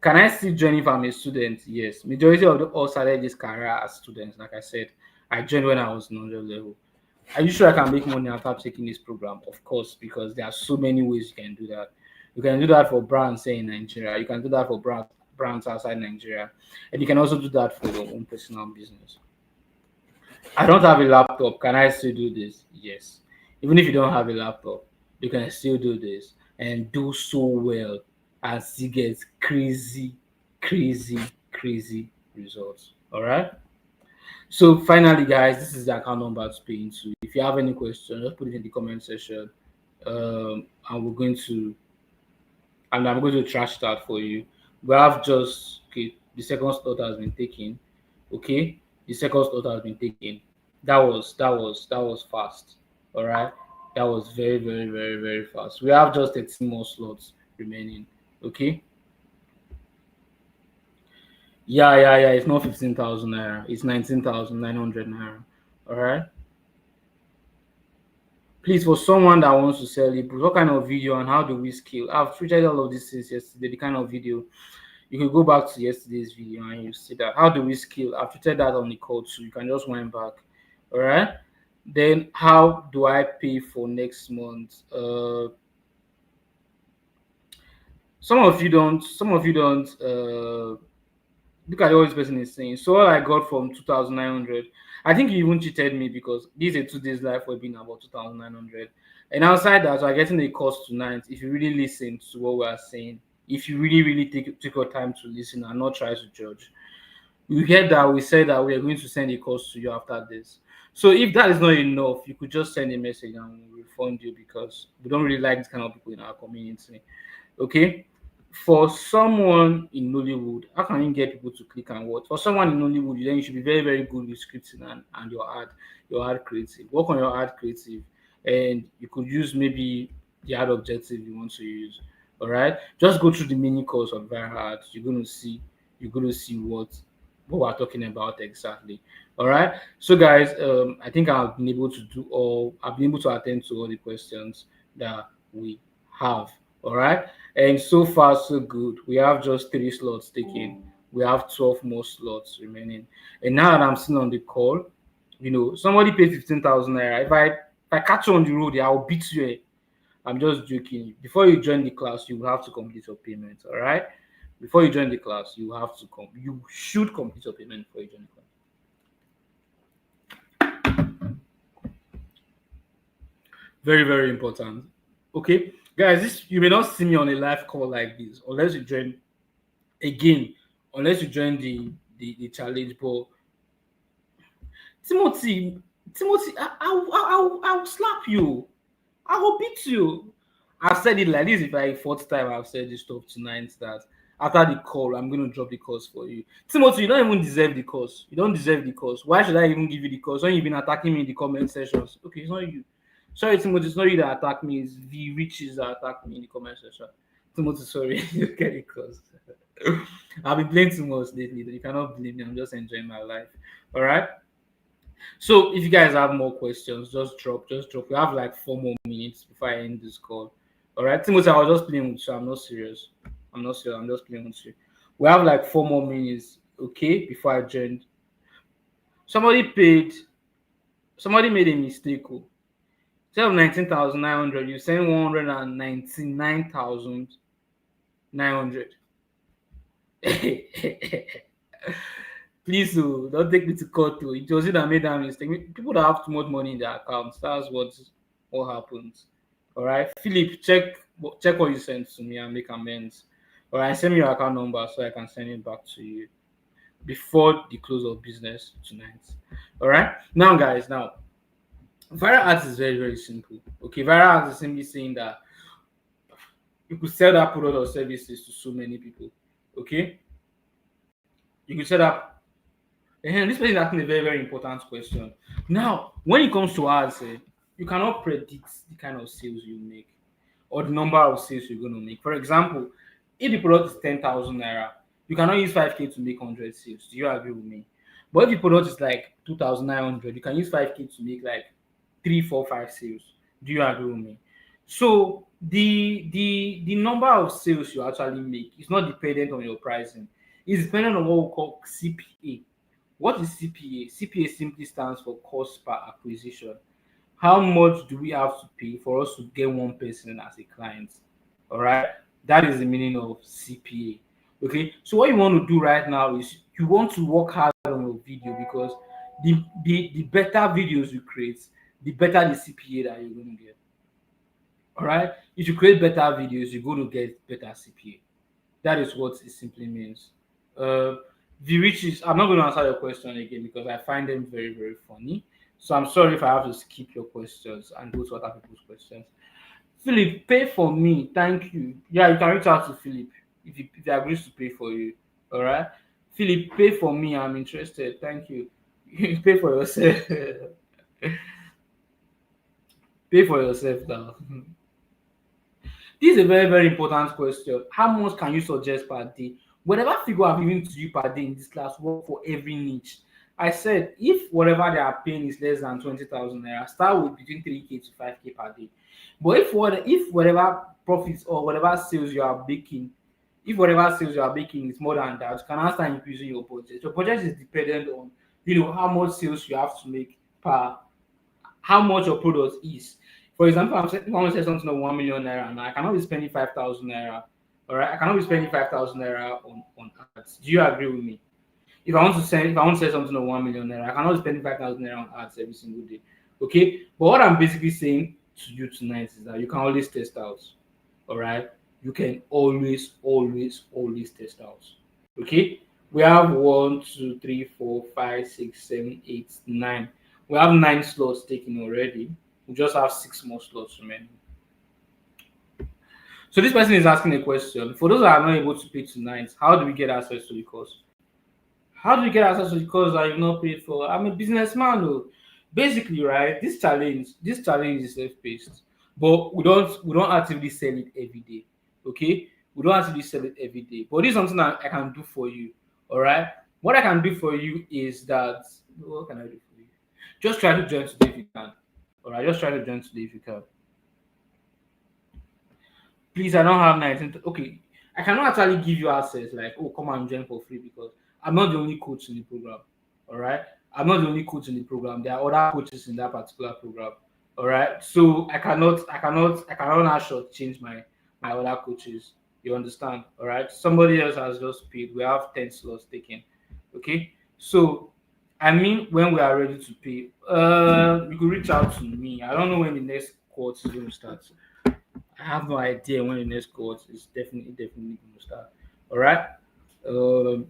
Can I still join if I'm a student? Yes. Majority of us started this career as students. Like I said, I joined when I was in 100 level. Are you sure I can make money after taking this program? Of course, because there are so many ways you can do that. You can do that for brands, say in Nigeria. You can do that for brands outside Nigeria, and you can also do that for your own personal business. I don't have a laptop. Can I still do this? Yes. Even if you don't have a laptop, you can still do this and do so well and still get crazy, crazy, crazy results. All right. So finally, guys, this is the account number to pay into. If you have any questions, just put it in the comment section. And I'm going to trash that for you. We have just okay. The second slot has been taken. Okay, the second slot has been taken. That was fast. All right, that was very very very very fast. We have just 13 more slots remaining. Okay. Yeah. It's not 15,000 naira. It's 19,900 naira. All right. Please, for someone that wants to sell ebooks, what kind of video and how do we scale? I've tweeted all of these things yesterday. The kind of video you can go back to yesterday's video and you see that. How do we scale? I've tweeted that on the code, so you can just wind back. All right. Then how do I pay for next month? Some of you don't. Some of you don't. Look at what this person is saying. So all I got from 2,900. I think you even cheated me because this is a 2 days live webinar about 2,900. And outside that, we're getting a cost tonight. If you really listen to what we are saying, if you really, really take your time to listen and not try to judge, you heard that we said that we are going to send a cost to you after this. So if that is not enough, you could just send a message and we'll refund you because we don't really like this kind of people in our community. Okay. For someone in Nollywood, how can you get people to click and watch? For someone in Nollywood, then you should be very, very good with scripting and your ad creative. Work on your ad creative, and you could use maybe the ad objective you want to use. All right, just go through the mini course of viral ads. You're gonna see what we're talking about exactly. All right, so guys, I think I've been able to attend to all the questions that we have. All right. And so far, so good. We have just three slots taken. We have 12 more slots remaining. And now that I'm sitting on the call, somebody paid 15,000 naira. If I catch you on the road, yeah, I'll beat you. I'm just joking. Before you join the class, you will have to complete your payment. All right. Before you join the class, you have to come. You should complete your payment before you join the class. Very, very important. Okay, guys, this you may not see me on a live call like this unless you join again, unless you join the challenge. But Timothy, Timothy, I'll slap you. I will beat you. I've said it like this. If I fourth time I've said this stuff tonight that after the call I'm going to drop the course for you. Timothy, you don't even deserve the course. You don't deserve the course. Why should I even give you the course when you've been attacking me in the comment sections? Okay, it's not you. Sorry, Timothy, it's not you that attacked me. It's the riches that attacked me in the comment section. Timothy, sorry, you get the course. I've been playing too much lately. You cannot blame me. I'm just enjoying my life. All right. So if you guys have more questions, just drop, just drop. We have like 4 more minutes before I end this call. All right, Timothy, I was just playing with you. I'm not serious. I'm not serious. I'm just playing with you. We have like 4 more minutes, okay, before I joined. Somebody paid. Somebody made a mistake. Oh. Instead of 19,900, you sent 199,900. Please, oh, don't take me to court. Oh. It was you that made that mistake. People that have too much money in their accounts, that's what happens. All right, Philip, check what you sent to me and make amends. All right, send me your account number so I can send it back to you before the close of business tonight. All right, now guys, now viral ads is very very simple. Okay, viral ads is simply saying that you could sell that product or services to so many people. Okay, you could set up. And this person is asking a very, very important question. Now, when it comes to ads, you cannot predict the kind of sales you make or the number of sales you're going to make. For example, if the product is 10,000 naira, you cannot use 5K to make 100 sales. Do you agree with me? But if the product is like 2,900, you can use 5K to make like 3, 4, 5 sales. Do you agree with me? So the number of sales you actually make is not dependent on your pricing. It's dependent on what we call CPA. What is CPA? CPA simply stands for cost per acquisition. How much do we have to pay for us to get one person as a client? All right, that is the meaning of CPA. Okay, so what you want to do right now is you want to work hard on your video because the better videos you create, the better the CPA that you're going to get. All right, if you create better videos, you're going to get better CPA. That is what it simply means. Uh, the riches. I'm not going to answer your question again because I find them very, very funny. So I'm sorry if I have to skip your questions and go to other people's questions. Philip, pay for me. Thank you. Yeah, you can reach out to Philip if he agrees to pay for you. All right. Philip, pay for me. I'm interested. Thank you. Pay for yourself. Pay for yourself now. This is a very, very important question. How much can you suggest per day? Whatever figure I've given to you per day in this class work for every niche. I said if whatever they are paying is less than 20,000 naira, start with between 3K to 5K per day. But if whatever profits or whatever sales you are making, if whatever sales you are making is more than that, you can now start increasing your budget. Your budget is dependent on how much sales you have to make per how much your product is. For example, if I want to say something of 1 million naira now, I cannot be spending 5,000 naira. All right, I cannot be spending 5,000 naira on ads. Do you agree with me? If I want to say something of 1 million naira, I cannot be spending 5,000 naira on ads every single day. Okay, but what I'm basically saying to you tonight is that you can always test out. All right, you can always, always, always test out. Okay, we have 1, 2, 3, 4, 5, 6, 7, 8, 9. We have 9 slots taken already. We just have 6 more slots remaining. So this person is asking a question. For those that are not able to pay tonight, how do we get access to the course? How do we get access to the course that you've not paid for? I'm a businessman, though. Basically, right? This challenge is self-paced, but we don't actively sell it every day. Okay, we don't actively sell it every day. But this is something that I can do for you. All right. What I can do for you is that what can I do for you? Just try to join today if you can. All right, just try to join today if you can. Please, I don't have 19. Okay, I cannot actually give you access like, oh, come and join for free because I'm not the only coach in the program. All right, I'm not the only coach in the program. There are other coaches in that particular program. All right, so I cannot now change my other coaches. You understand? All right, somebody else has just paid. We have 10 slots taken. Okay, so I mean, when we are ready to pay, you could reach out to me. I don't know when the next course is going to start. I have no idea when the next course is definitely going to start. All right. Um,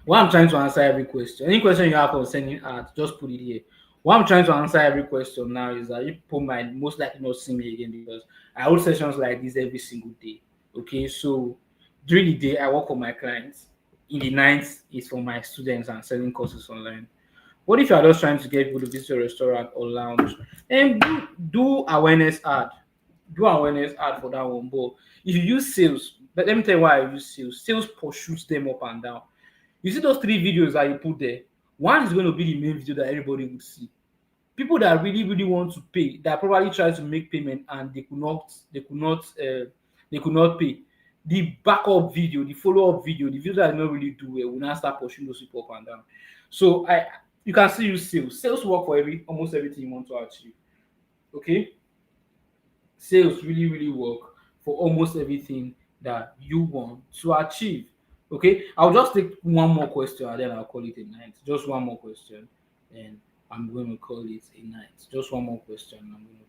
what I'm trying to answer every question. Any question you have concerning art, just put it here. What I'm trying to answer every question now is that you people might most likely not see me again because I hold sessions like this every single day. Okay, so during the day I work for my clients. In the nights is for my students and selling courses online. What if you are just trying to get people to visit your restaurant or lounge? And do awareness ad. Do awareness ad for that one. But if you use sales, but let me tell you why I use sales. Sales pursues them up and down. You see those three videos that you put there. One is going to be the main video that everybody will see. People that really want to pay, that probably try to make payment and they could not pay. The backup video, the follow-up video, the video that did not really do well will now start pushing those people up and down. So you can still use sales. Sales work for almost everything you want to achieve. Okay, sales really work for almost everything that you want to achieve. Okay, I'll just take one more question and then I'll call it a night. Just one more question, and I'm going to call it a night. Just one more question. And I'm going to.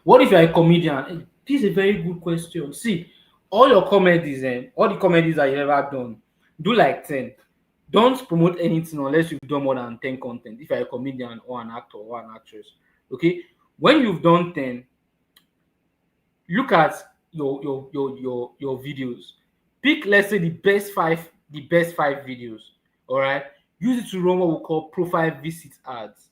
What if you're a comedian? This is a very good question. See, all the comedies that you've ever done, do like 10. Don't promote anything unless you've done more than 10 content. If you're a comedian or an actor or an actress, okay. When you've done 10, look at your videos. Pick, let's say, the best five videos. All right. Use it to run what we call profile visit ads.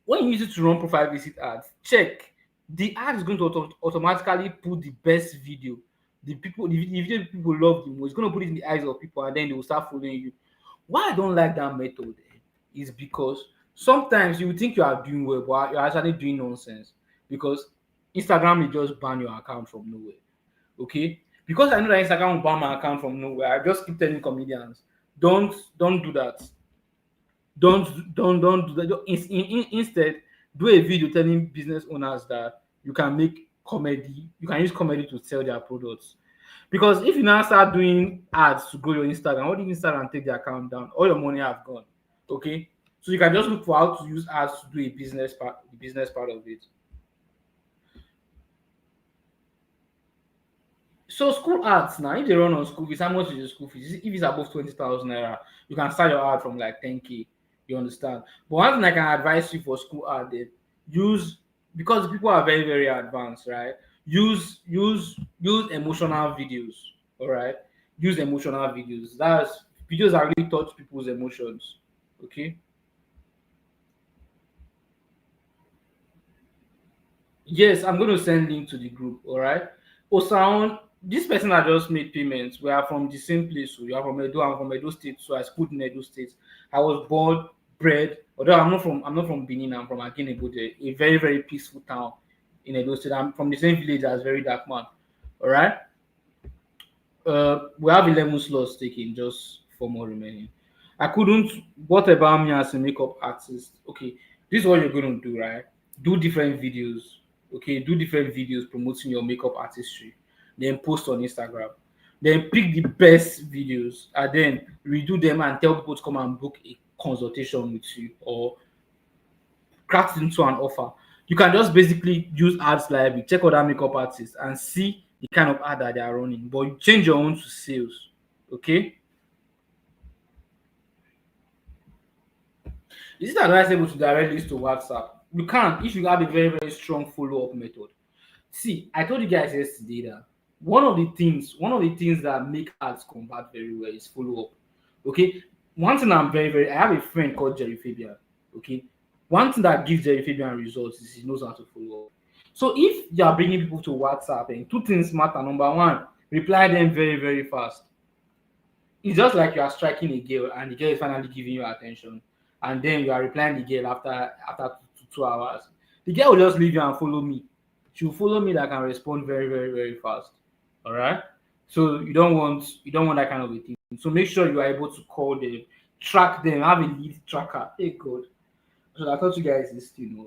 When you use it to run profile visit ads, check the ad is going to automatically put the best video, the video people love the most. It's going to put it in the eyes of people, and then they will start following you. Why I don't like that method is because sometimes you think you are doing well, but you're actually doing nonsense because Instagram will just ban your account from nowhere. Okay, because I know that Instagram will ban my account from nowhere. I just keep telling comedians, don't do that. Don't do that. Instead, do a video telling business owners that you can use comedy to sell their products. Because if you now start doing ads to grow your Instagram, what if Instagram take their account down? All your money have gone. Okay, so you can just look for how to use ads to do the business part of it. So school ads now, if they run on school fees, how much is the school fees? If it's above 20,000 naira, you can start your ad from like 10K. You understand? But one thing I can advise you for school ad, use, because people are very advanced, right? Use emotional videos. All right, use emotional videos. That's videos that really touch people's emotions. Okay. Yes, I'm going to send link to the group. All right. Osaon, this person that just made payments, we are from the same place. So you are from Edo. I'm from Edo State. So I schooled in Edo State. I was born, bred. Although I'm not from Benin. I'm from Akinebode, a very peaceful town in Edo State. I'm from the same village as Very Dark Man. All right. We have 11 slots taken, just 4 more remaining. I couldn't. What about me as a makeup artist? Okay, this is what you're going to do, right? Do different videos. Okay, do different videos promoting your makeup artistry. Then post on Instagram. Then pick the best videos and then redo them and tell people to come and book a consultation with you or craft it into an offer. You can just basically use ads library, check other makeup artists and see the kind of ad that they are running. But you change your own to sales. Okay. Is it advisable to direct this to WhatsApp? You can if you have a very strong follow-up method. See, I told you guys yesterday that one of the things that make ads convert very well is follow-up. Okay. One thing I'm I have a friend called Jerry Fabian. Okay. One thing that gives Jerry Fabian results is he knows how to follow up. So if you are bringing people to WhatsApp and two things matter. Number one, reply them very fast. It's just like you are striking a girl and the girl is finally giving you attention, and then you are replying the girl after 2 hours. The girl will just leave you and follow me. She will follow me that can respond very, very, very fast. All right. So you don't want that kind of a thing. So make sure you are able to call them, track them, have a lead tracker. Hey God. So I thought you guys this thing.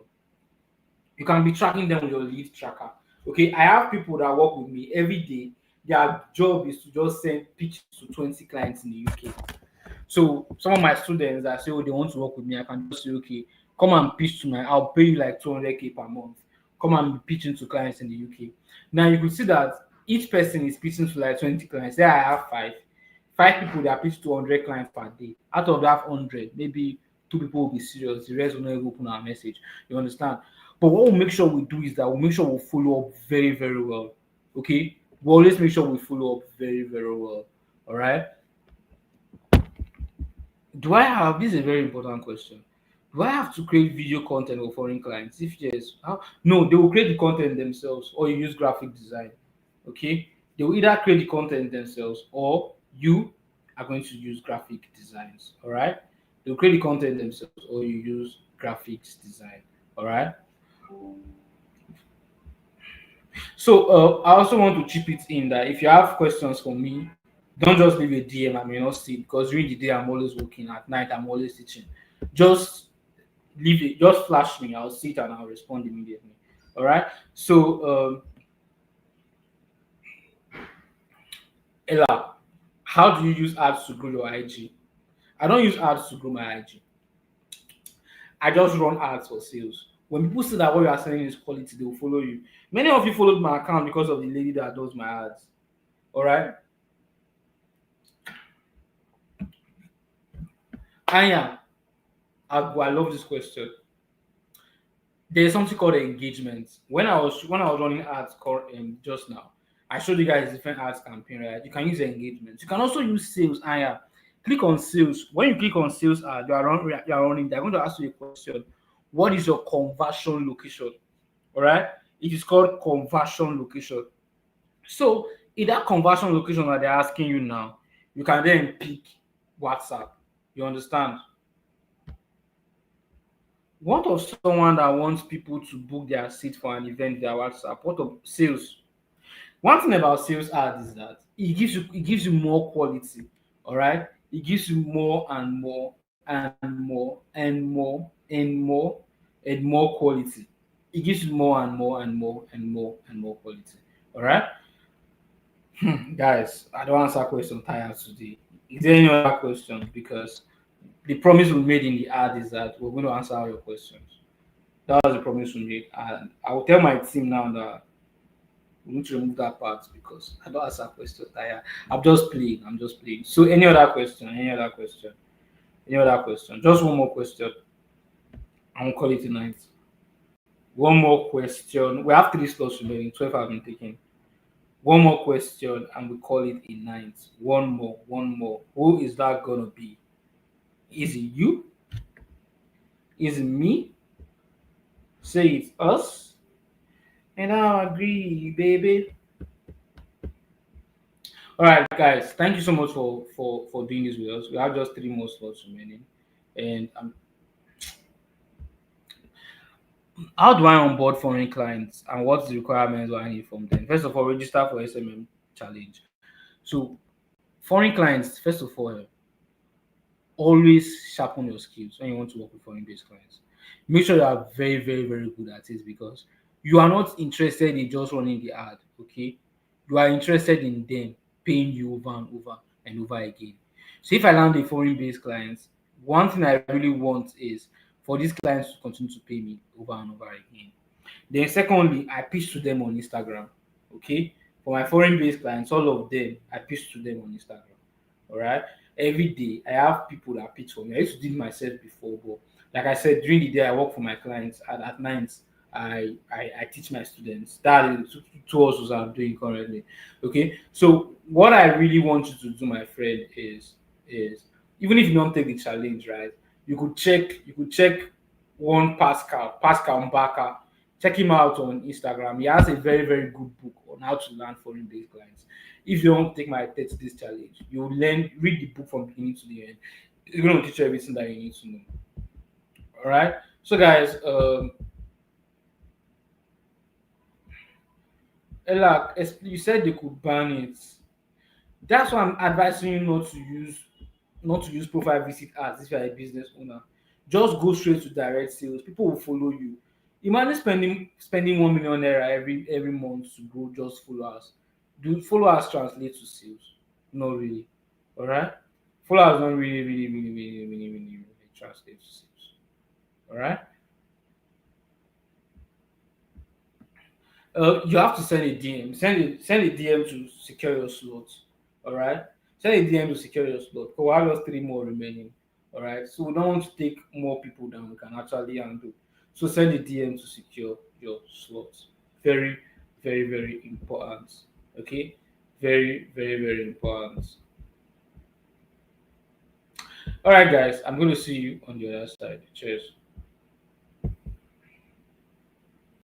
You can be tracking them with your lead tracker. Okay, I have people that work with me every day. Their job is to just send pitches to 20 clients in the UK. So some of my students that say, oh, they want to work with me, I can just say, okay, come and pitch to my, I'll pay you like 200K per month. Come and be pitching to clients in the UK. Now you can see that each person is pitching to like 20 clients. There I have five people that pitch to 100 clients per day. Out of that 100, maybe two people will be serious. The rest will not even open our message. You understand? But what we'll make sure we do is that we'll make sure we follow up very, very well. Okay? We always make sure we follow up very, very well. All right? Do I have this is a very important question. Do I have to create video content for foreign clients? If yes, how? No, they will create the content themselves or you use graphic design. Okay? They will either create the content themselves or you are going to use graphic designs. All right? They'll create the content themselves or you use graphics design. All right? So I also want to chip it in that if you have questions for me, don't just leave a DM. I may not see it because during the day I'm always working. At night I'm always teaching. Just leave it. Just flash me. I'll see it and I'll respond immediately. All right. So Ella, how do you use ads to grow your IG? I don't use ads to grow my IG. I just run ads for sales. When people see that what you are selling is quality, they will follow you. Many of you followed my account because of the lady that does my ads. All right. Anya, I love this question. There's something called engagement. When I was running ads called just now, I showed you guys different ads campaign, right? You can use engagement. You can also use sales. Anya, click on sales. When you click on sales ad, you are running. They're going to ask you a question. What is your conversion location? All right. It is called conversion location. So in that conversion location that they're asking you now, you can then pick WhatsApp. You understand? What of someone that wants people to book their seat for an event via WhatsApp? What of sales? One thing about sales ads is that it gives you more quality. All right, it gives you more and more and more and more and more and more quality. It gives you more and more and more and more and more quality. All right, guys, I don't answer question tired today. Is there any other question? Because the promise we made in the ad is that we're going to answer all your questions. That was the promise we made, and I will tell my team now that we need to remove that part because I don't answer questions. I'm just playing. I'm just playing. So, any other question? Any other question? Any other question? Just one more question. I will call it tonight. One more question. We have three slots remaining. 12 have been taken. One more question, and we call it a night. One more. One more. Who is that gonna be? Is it you? Is it me? Say it's us. And I agree, baby. All right, guys. Thank you so much for doing this with us. We have just three more slots remaining. And how do I onboard foreign clients and what's the requirements I need from them? First of all, register for SMM challenge. So foreign clients, first of all, always sharpen your skills when you want to work with foreign based clients. Make sure you are very, very, very good at it because you are not interested in just running the ad, okay? You are interested in them paying you over and over and over again. So if I land a foreign based clients, one thing I really want is for these clients to continue to pay me over and over again. Then secondly, I pitch to them on Instagram. Okay. For my foreign based clients, all of them, I pitch to them on Instagram. All right. Every day I have people that pitch for me. I used to do it myself before, but like I said, during the day I work for my clients and at night I teach my students. That is two also I'm doing currently. Okay. So what I really want you to do, my friend, is even if you don't take the challenge, right? You could check one Pascal Mbaka. Check him out on Instagram. He has a very, very good book on how to learn foreign based clients. If you don't take my 30 days challenge, you will read the book from beginning to the end. It's going to teach you everything that you need to know. All right. So, guys, Ella, you said they could ban it. That's why I'm advising you not to use profile visit ads if you're a business owner. Just go straight to direct sales. People will follow you. Imagine spending 1 million naira every month to grow just followers. Do followers translate to sales? Not really. Alright? Followers don't really translate to sales. Alright? You have to send a DM. Send a DM to secure your slot. All right. Send a DM to secure your slot. Because we have just three more remaining. All right. So we don't want to take more people than we can actually handle. So send a DM to secure your slot. Very, very important. Okay. Very important. All right, guys. I'm going to see you on the other side. Cheers.